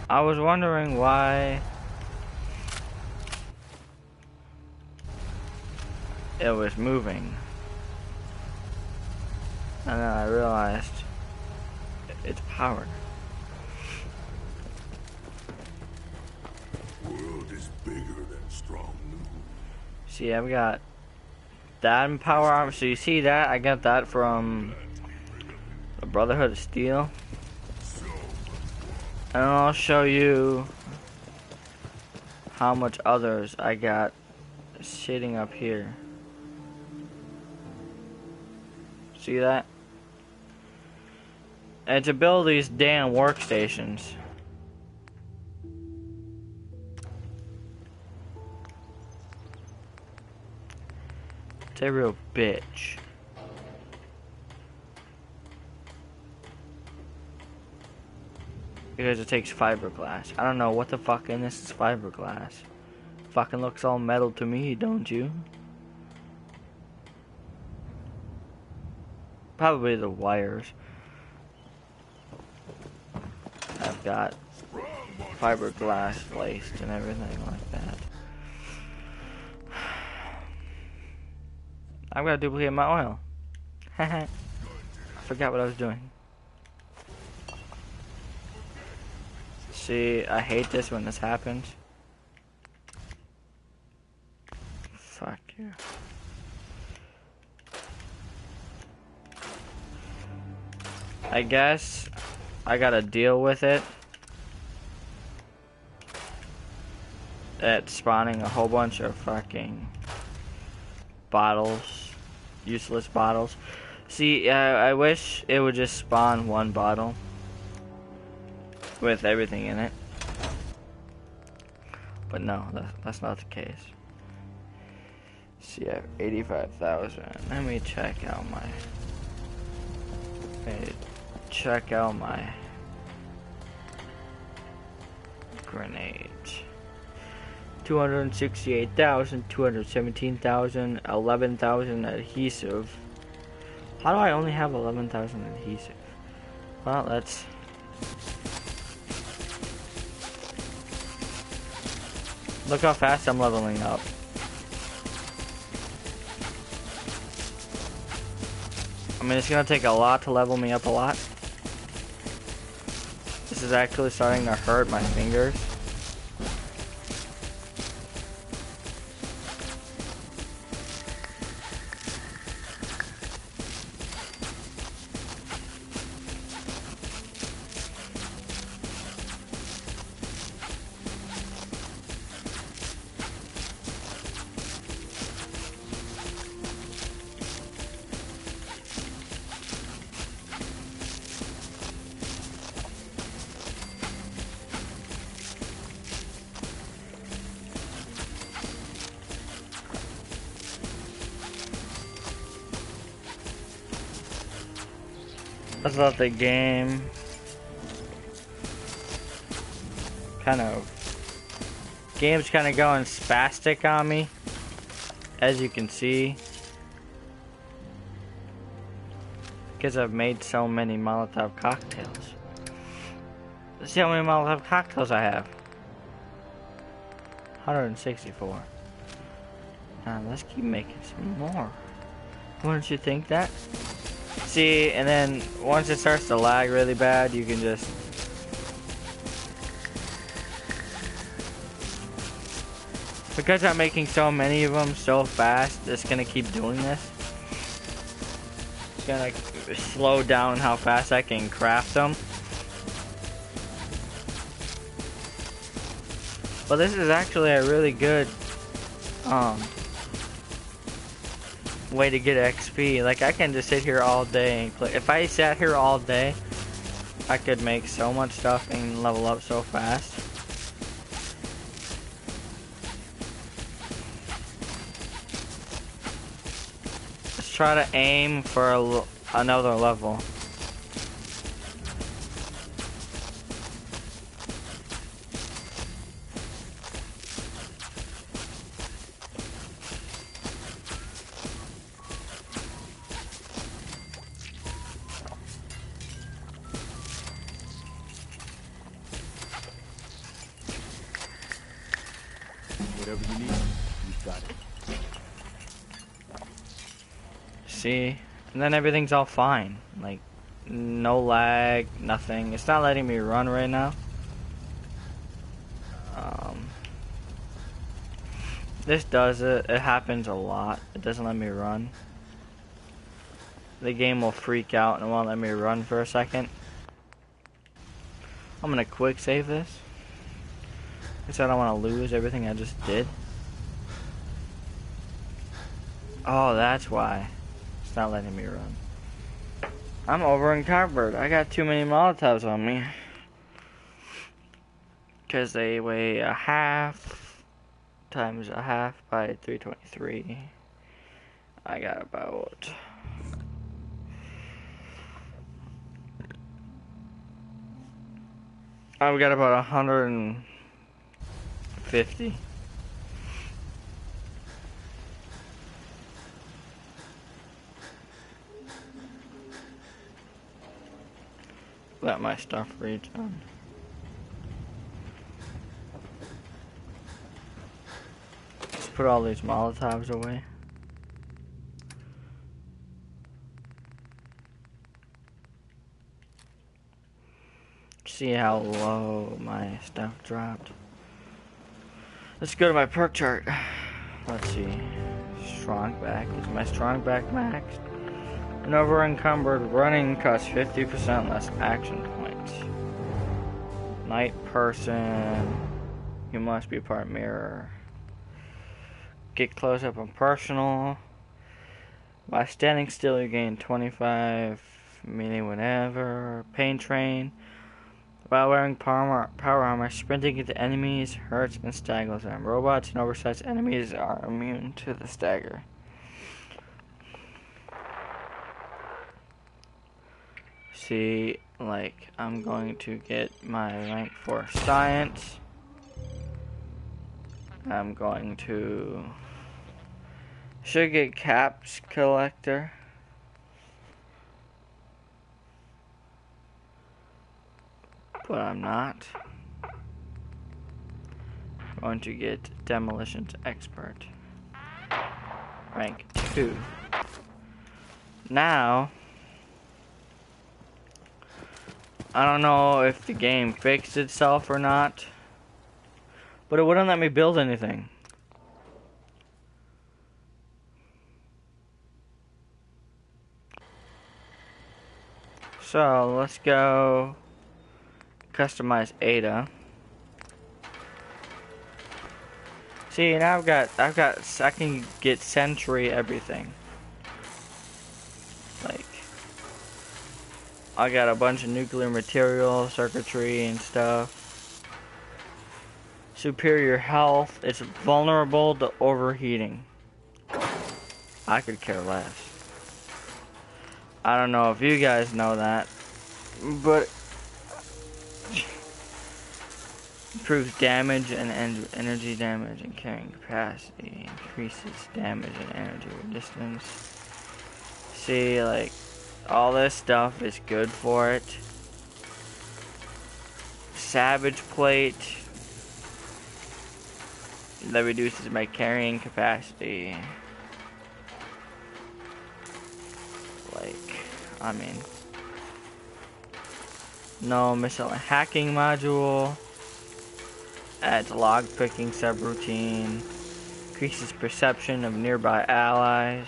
I was wondering why it was moving. And then I realized it's powered. World is bigger than strong. See, I've got that in power armor. So you see that? I got that from the Brotherhood of Steel. And I'll show you how much others I got sitting up here. See that? And to build these damn workstations, it's a real bitch. Because it takes fiberglass. I don't know what the fuck in this is fiberglass. Fucking looks all metal to me, don't you? Probably the wires. I've got fiberglass laced and everything like that. I've got to duplicate my oil. I forgot what I was doing. See, I hate this when this happens. Fuck you. I guess I gotta deal with it. At spawning a whole bunch of fucking bottles. Useless bottles. See, I wish it would just spawn one bottle with everything in it. But no, that's not the case. See, I have 85,000. Let me check out my... grenades. 268,000, 217,000, 11,000 adhesive. How do I only have 11,000 adhesive? Well, let's... Look how fast I'm leveling up. I mean, it's gonna take a lot to level me up a lot. This is actually starting to hurt my fingers. Let's let the game game's kind of going spastic on me, as you can see, because I've made so many Molotov cocktails. Let's see how many Molotov cocktails I have. 164. Now let's keep making some more. Wouldn't you think that? See, and then once it starts to lag really bad, you can just because I'm making so many of them so fast, it's gonna keep doing this. It's gonna slow down how fast I can craft them. But this is actually a really good way to get XP. Like, I can just sit here all day and click. If I sat here all day, I could make so much stuff and level up so fast. Let's try to aim for another level. Whatever you need, you've got it. See? And then everything's all fine. Like, no lag, nothing. It's not letting me run right now. This does it. It happens a lot. It doesn't let me run. The game will freak out and won't let me run for a second. I'm gonna quick save this. Because I don't want to lose everything I just did. Oh, that's why. It's not letting me run. I'm over in cardboard. I got too many Molotovs on me. Because they weigh a half times a half by 323. I got about... I've got about 150. Let my stuff regen. Let's put all these Molotovs away. see how low my stuff dropped. Let's go to my perk chart. Let's see. Strong back. Is my strong back maxed? An over encumbered running costs 50% less action points. Night person. You must be part mirror. Get close up and personal. By standing still, you gain 25, meaning whenever. Pain train. While wearing power armor, sprinting into enemies hurts and staggers them. Robots and oversized enemies are immune to the stagger. See, like, I'm going to get my rank for science. I'm going to... should get caps collector. But I'm not. I'm going to get demolitions expert. Rank 2. Now, I don't know if the game fixed itself or not, but it wouldn't let me build anything. So let's go customize Ada. See, now I can get sentry everything. Like, I got a bunch of nuclear material, circuitry and stuff. Superior health. It's vulnerable to overheating. I could care less. I don't know if you guys know that, but improves damage and energy damage and carrying capacity. Increases damage and energy resistance. See, like, all this stuff is good for it. Savage plate. That reduces my carrying capacity. Like, I mean, no missile hacking module. Adds log picking subroutine. Increases perception of nearby allies.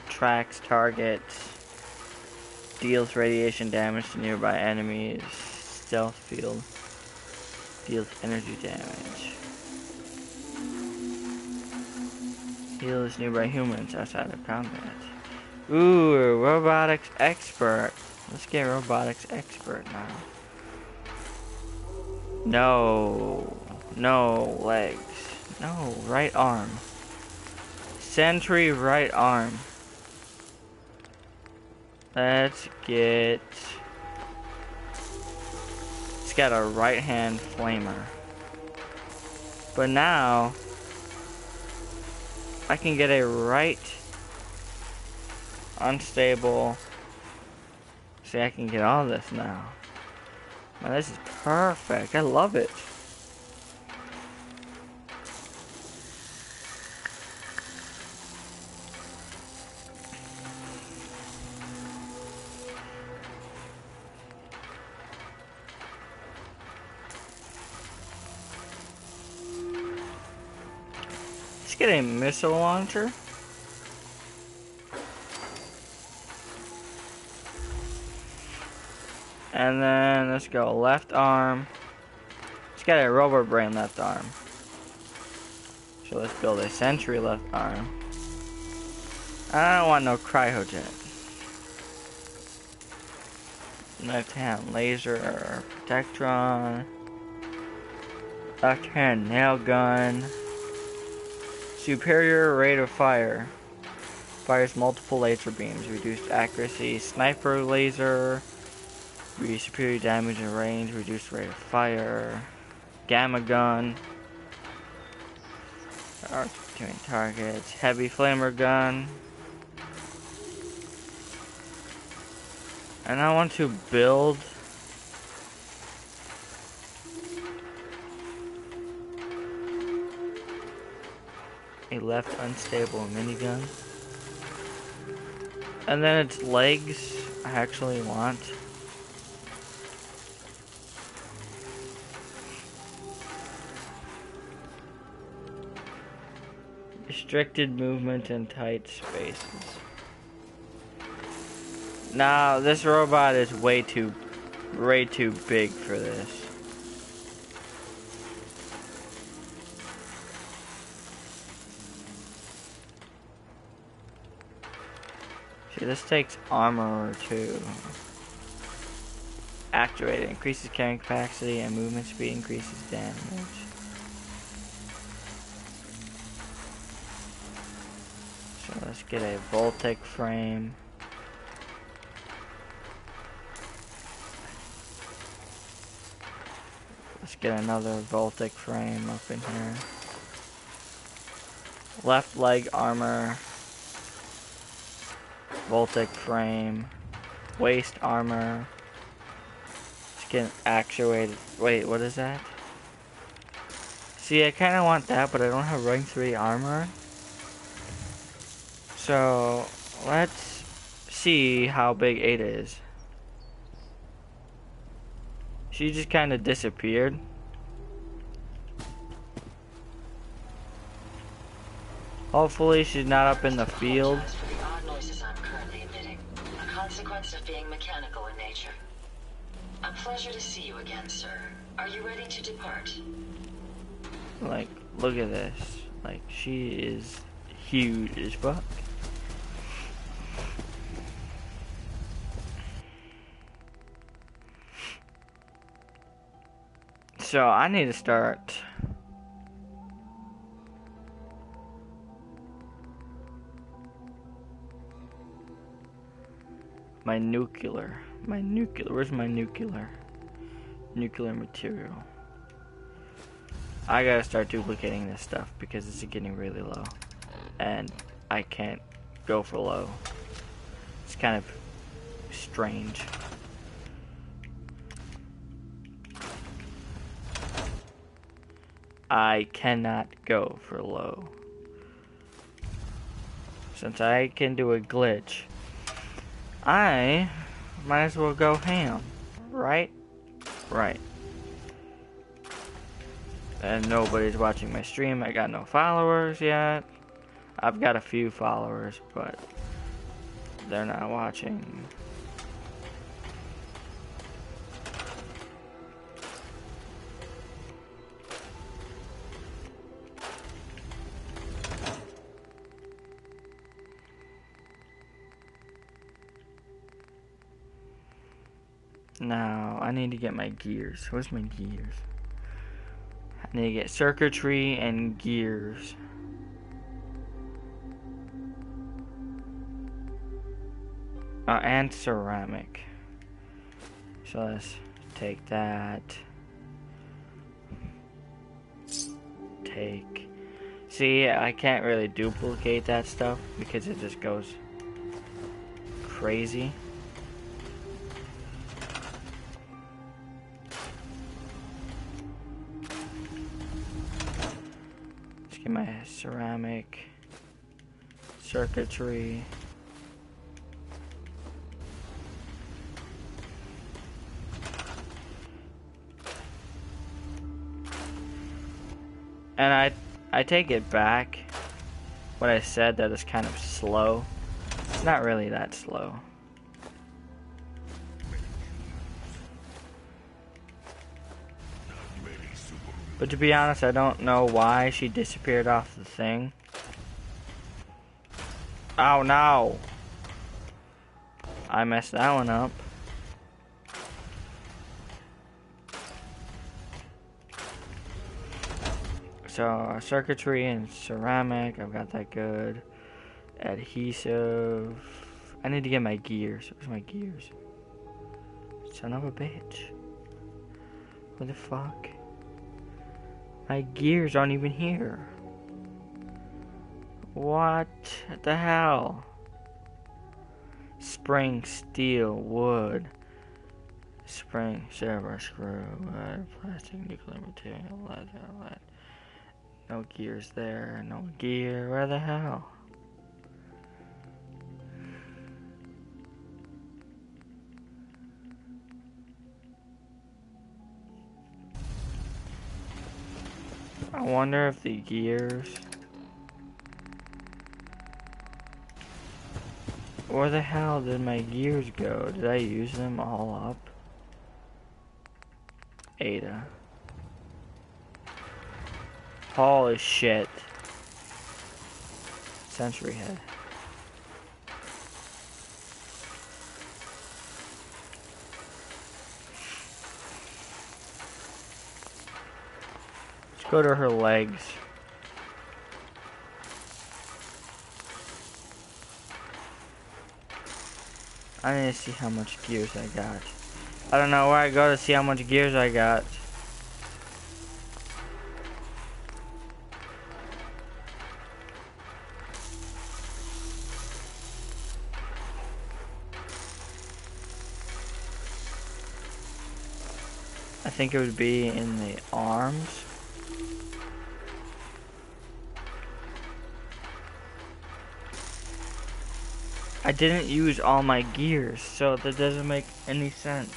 Tracks targets. Deals radiation damage to nearby enemies. Stealth field. Deals energy damage. Heals nearby humans outside of combat. Ooh, robotics expert. Let's get robotics expert now. No legs. No, right arm. Sentry right arm. Let's get... It's got a right hand flamer. But now I can get a right unstable. See, I can get all this now. Man, this is perfect. I love it. Let's get a missile launcher. And then let's go left arm. Let's get a rubber brain left arm. So let's build a sentry left arm. I don't want no cryojet. Left hand laser protectron. Left hand nail gun. Superior rate of fire. Fires multiple laser beams. Reduced accuracy. Sniper laser. Superior damage and range, reduced rate of fire. Gamma gun. Between targets. Heavy flamer gun. And I want to build a left unstable minigun. And then its legs I actually want Restricted movement in tight spaces. Now, this robot is way too big for this. See, this takes armor too. Activated. Increases carrying capacity and movement speed, increases damage. So let's get a Voltic frame. Let's get another Voltic frame up in here. Left leg armor. Voltic frame. Waist armor. Let's get an actuated. Wait, what is that? See, I kind of want that, but I don't have rank 3 armor. So, let's see how big Ada is. She just kind of disappeared. Hopefully she's not up in the field. For the odd noises I'm currently emitting, a consequence of being mechanical in nature. A pleasure to see you again, sir. Are you ready to depart? Like, look at this. Like, she is huge as fuck. So, I need to start my nuclear. Where's my nuclear? Nuclear material. I gotta start duplicating this stuff because it's getting really low. And I can't go for low. It's kind of strange. I cannot go for low. Since I can do a glitch, I might as well go ham. Right? Right. And nobody's watching my stream. I got no followers yet. I've got a few followers, but they're not watching. Now, I need to get my gears. Where's my gears? I need to get circuitry and gears. And ceramic. So let's take that. Take. See, I can't really duplicate that stuff because it just goes crazy. Let's get my ceramic, circuitry. And I take it back what I said, that it's kind of slow. It's not really that slow. But to be honest, I don't know why she disappeared off the thing. Oh no! I messed that one up. So, circuitry and ceramic, I've got that good. Adhesive. I need to get my gears. Where's my gears? Son of a bitch. What the fuck? My gears aren't even here. What the hell? Spring, steel, wood. Spring, silver, screw, wood, plastic, nuclear material, lead. No gears there, no gear, where the hell? I wonder if the gears Where the hell did my gears go? Did I use them all up? Ada. Holy shit. Sensory head. Let's go to her legs. I need to see how much gears I got. I don't know where I go to see how much gears I got. I think it would be in the arms. I didn't use all my gears, so that doesn't make any sense.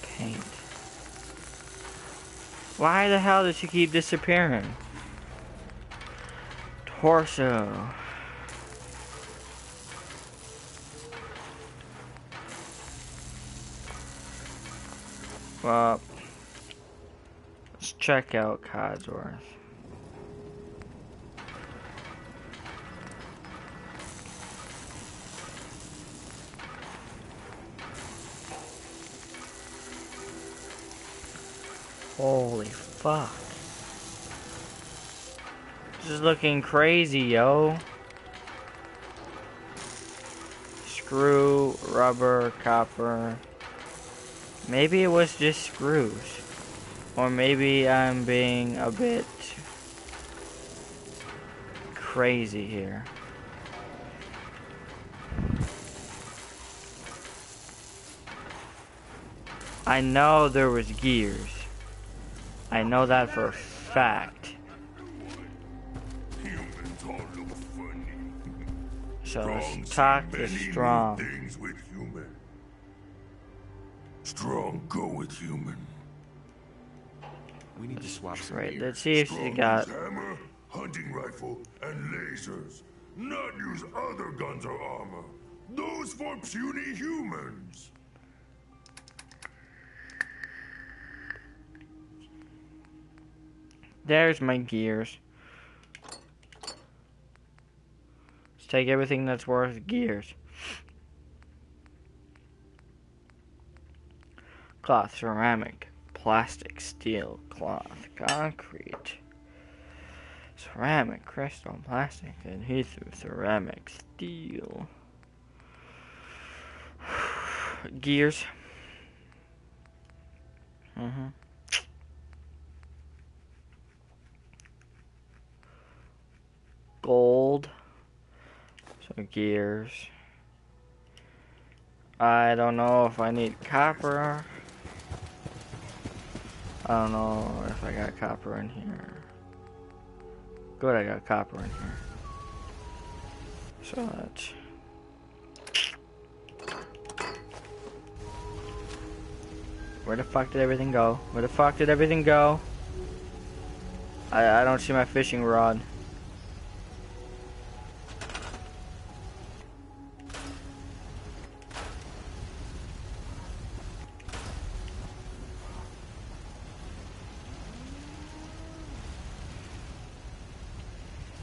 Paint. Why the hell does she keep disappearing? Torso. Well, let's check out Codsworth. Holy fuck. This is looking crazy, yo. Screw, rubber, copper. Maybe it was just screws. Or maybe I'm being a bit crazy here. I know there was gears. I know that for a fact. So let's talk to Strong. Strong, go with human. We need to swap some Right, gears. let's see if she got... Hammer, hunting rifle, and lasers. Not use other guns or armor. Those for puny humans. There's my gears. Let's take everything that's worth gears. Cloth, ceramic, plastic, steel, cloth, concrete, ceramic, crystal, plastic, adhesive, ceramic, steel, gears. Gold, so gears. I don't know if I need copper. I don't know if I got copper in here. Good, I got copper in here. So that's... Where the fuck did everything go? Where the fuck did everything go? I don't see my fishing rod.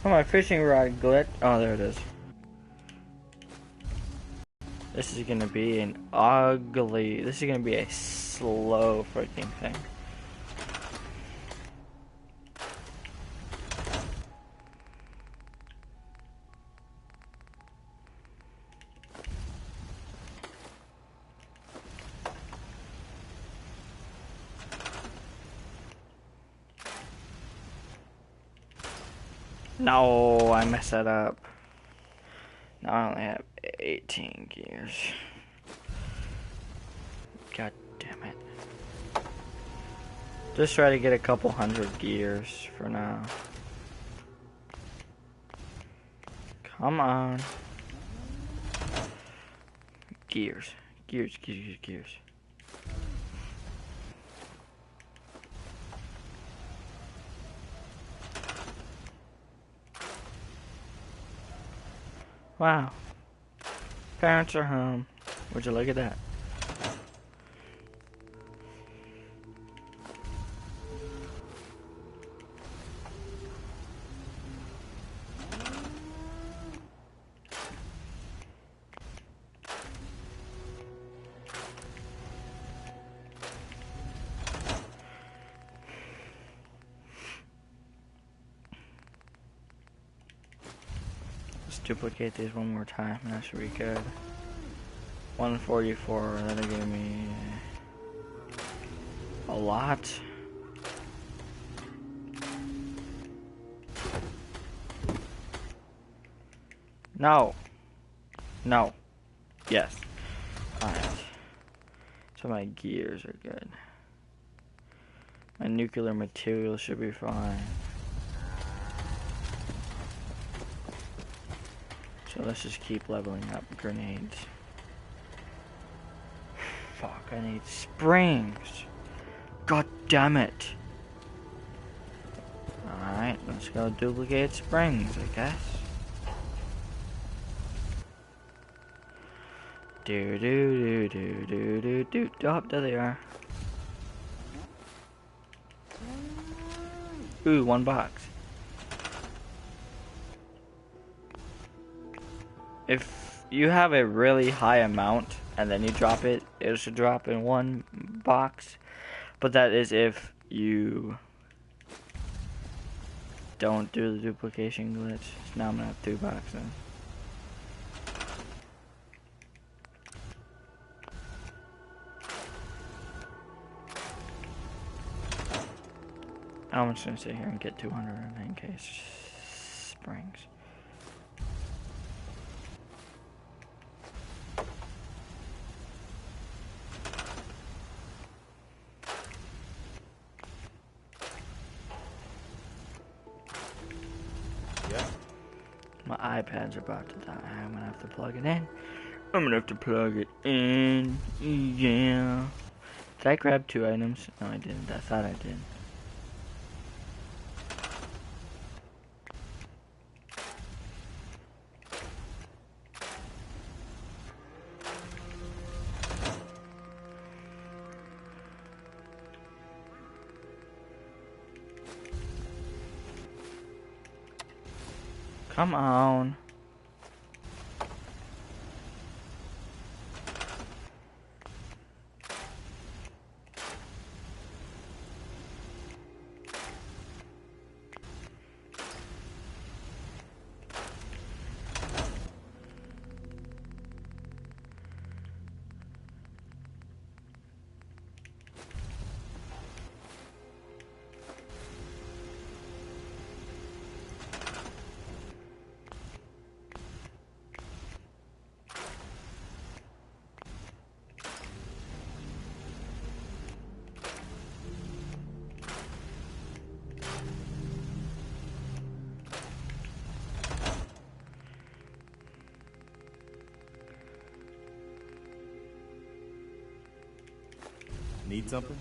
Oh, my fishing rod glitch. Oh, there it is. This is gonna be an ugly... This is gonna be a slow freaking thing. No, I messed that up. Now I only have 18 gears. God damn it. Just try to get a couple hundred gears for now. Come on. Gears. Gears, gears, gears. Wow. Parents are home. Would you look at that? Let's duplicate these one more time, and that should be good. 144, that'll give me a lot. No. No. Yes. Alright. So my gears are good. My nuclear material should be fine. So let's just keep leveling up grenades. Fuck, I need springs. God damn it. Alright, let's go duplicate springs, I guess. Do do do do do do do. Oh, there they are. Ooh, 1 box. If you have a really high amount and then you drop it, it should drop in 1 box. But that is if you don't do the duplication glitch. So now I'm gonna have 2 boxes. I'm just gonna sit here and get 200 in case springs. Yeah. My iPad's about to die. I'm gonna have to plug it in. I'm gonna have to plug it in. Yeah. Did I grab 2 items? No, I didn't. I thought I did. Come on. Need something?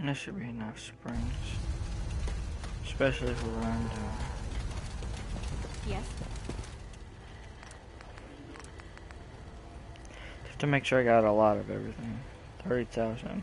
There should be enough springs. Especially for what I'm doing. Yes. Just to make sure I got a lot of everything. 30,000.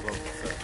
Well, sir.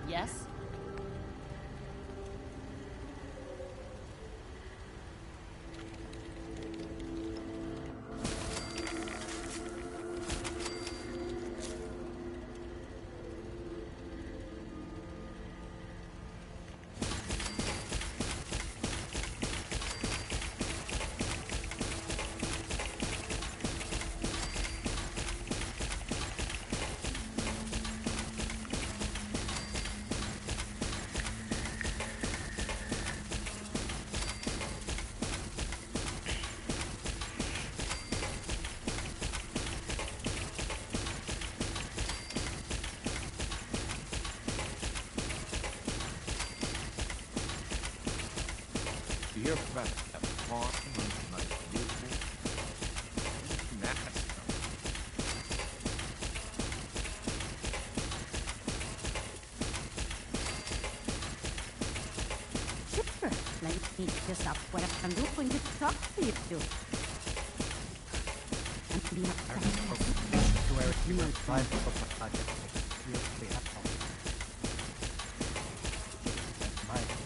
Yes? You hear about that farm and my vehicle? Massive. Sure. Let me just stop what I'm doing to talk to you. And be Where you were trying to project. Really helpful. My things.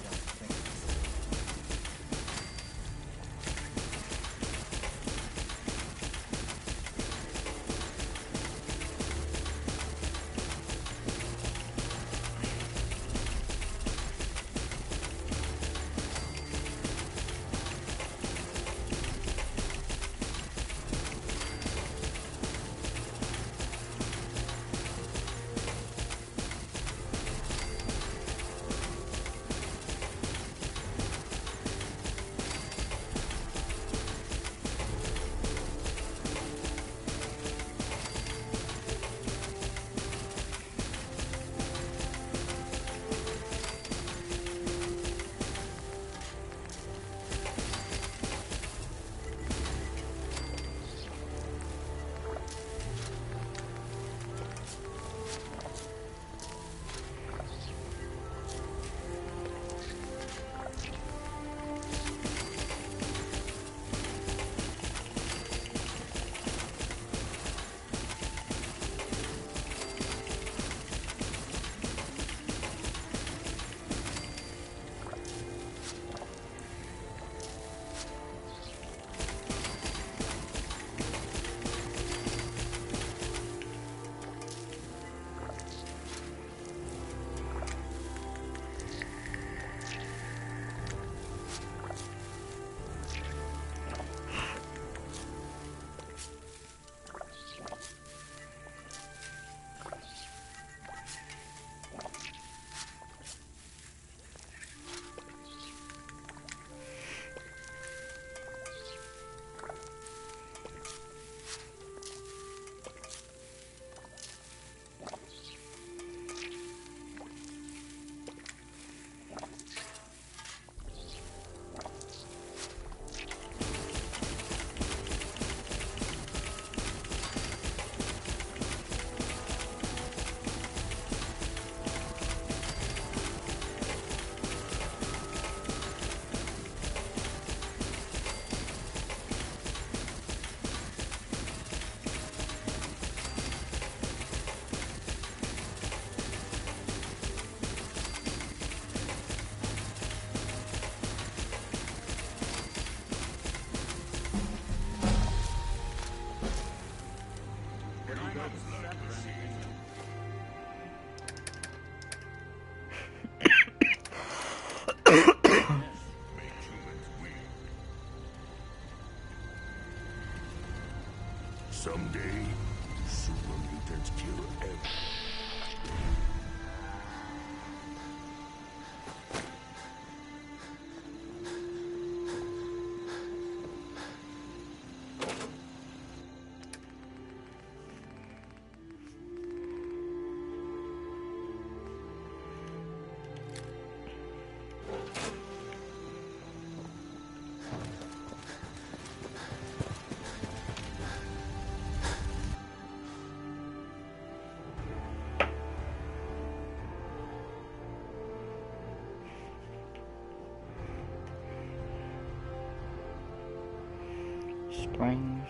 springs.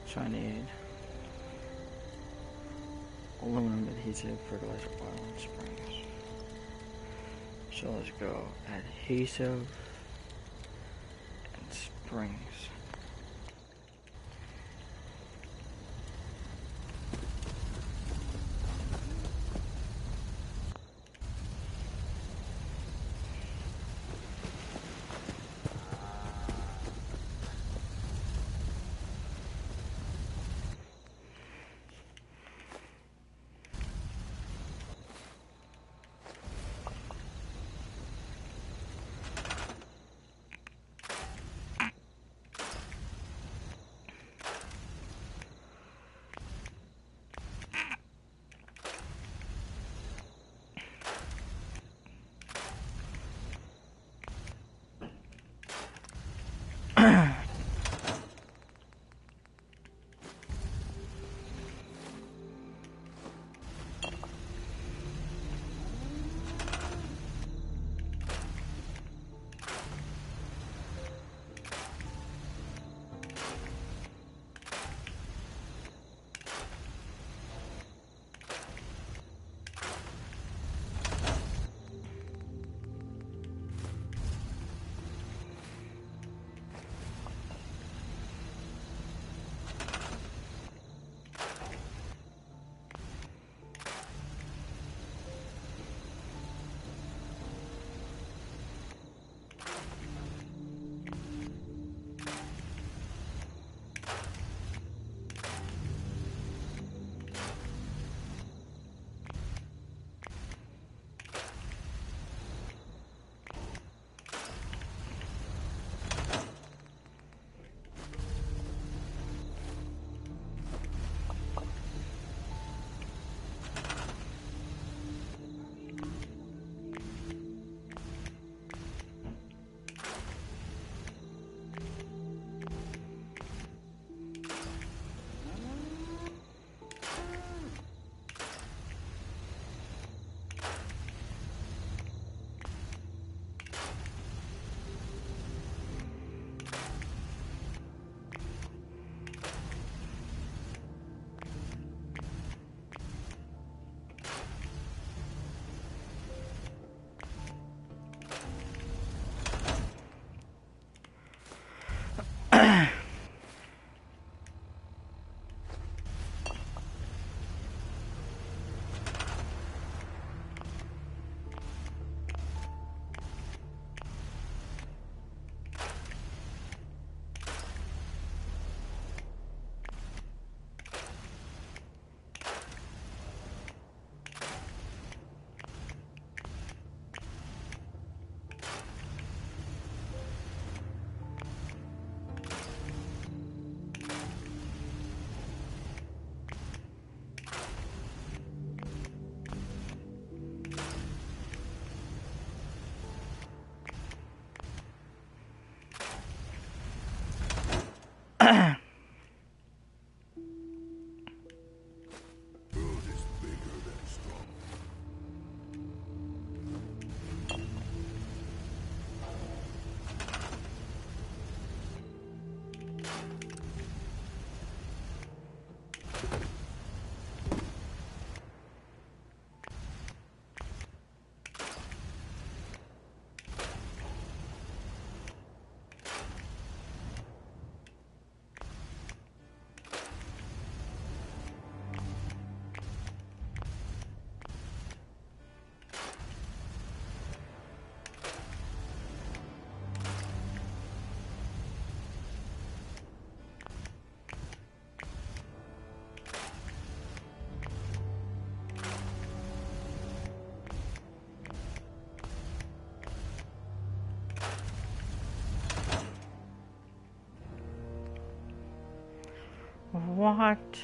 So I need aluminum adhesive, fertilizer, oil, and springs. So let's go adhesive and springs. What?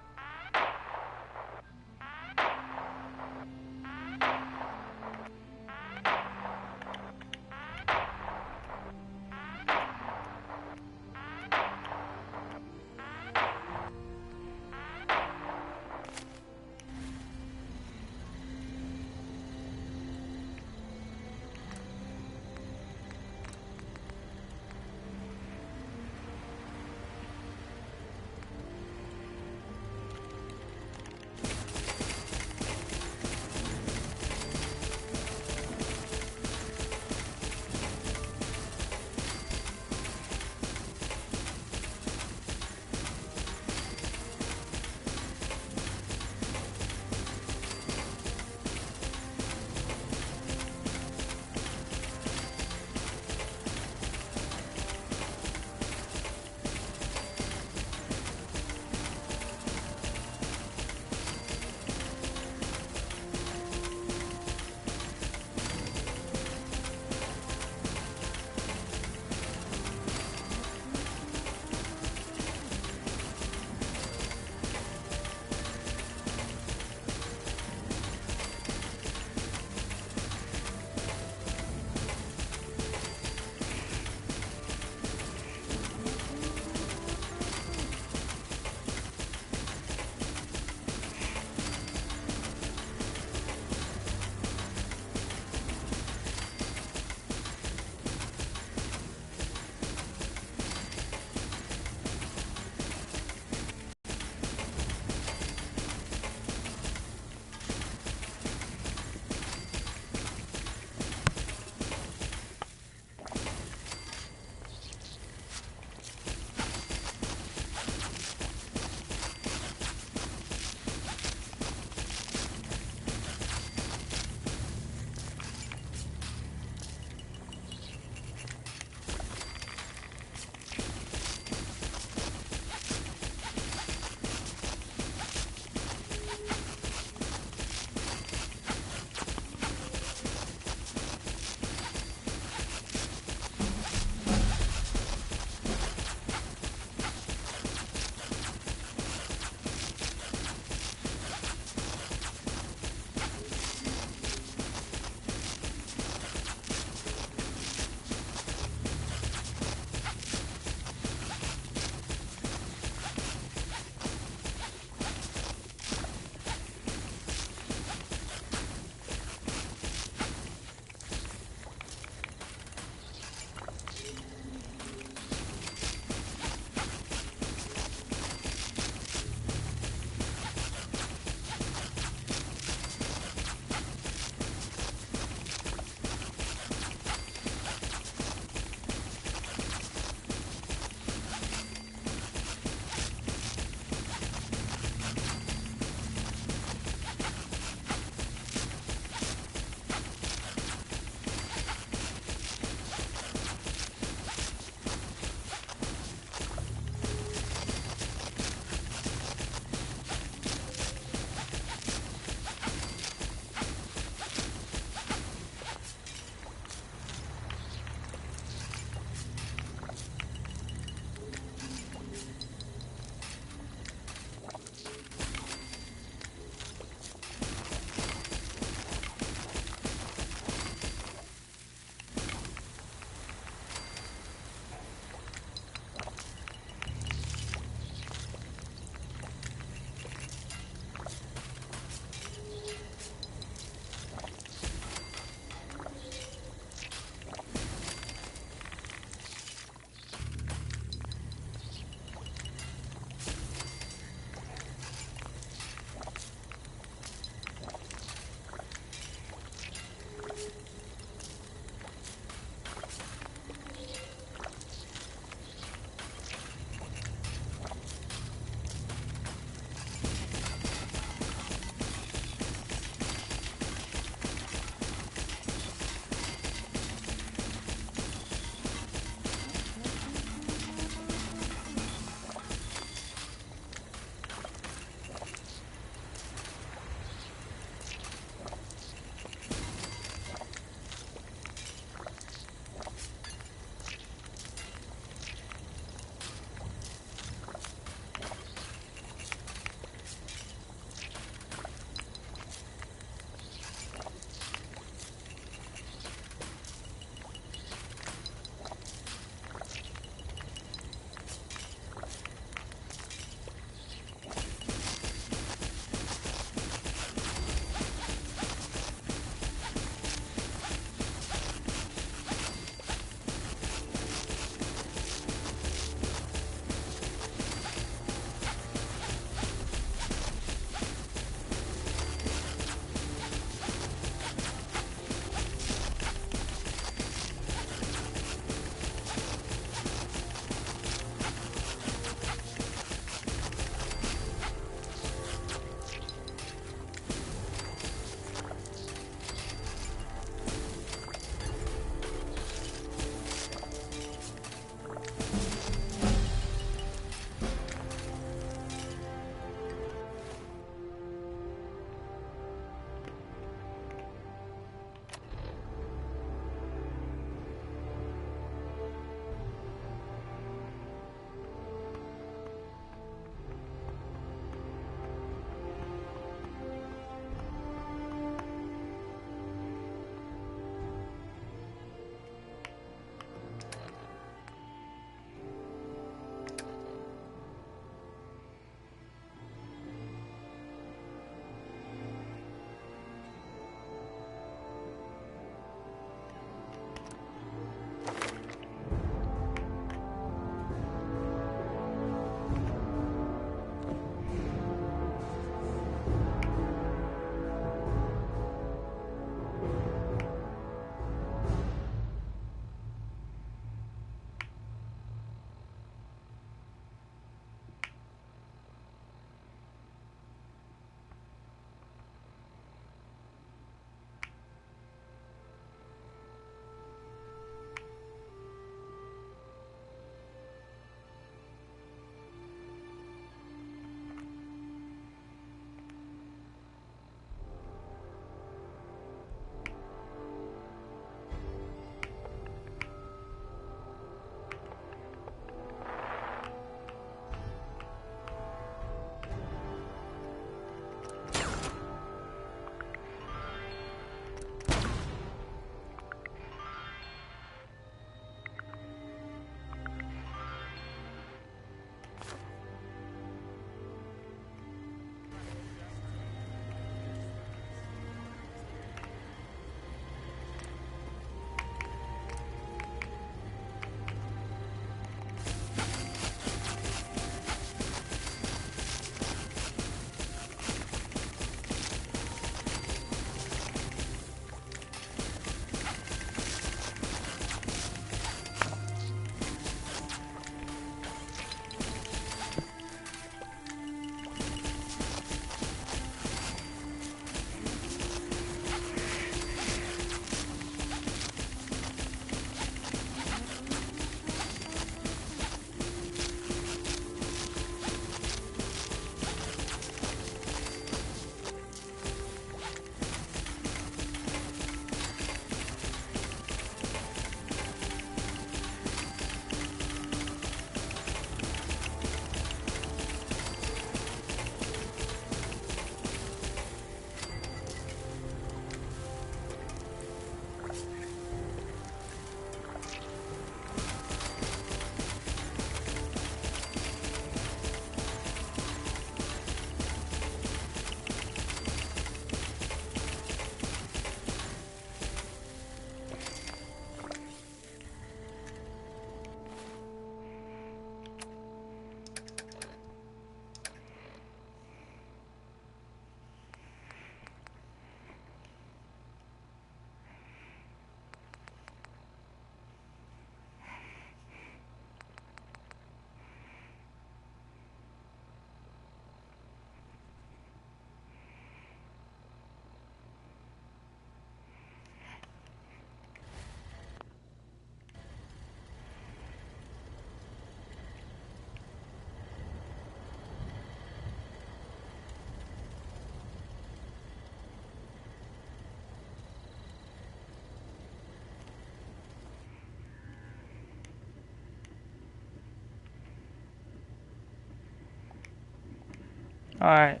Alright.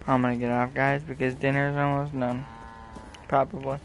I'm gonna get off, guys, because dinner's almost done. Probably.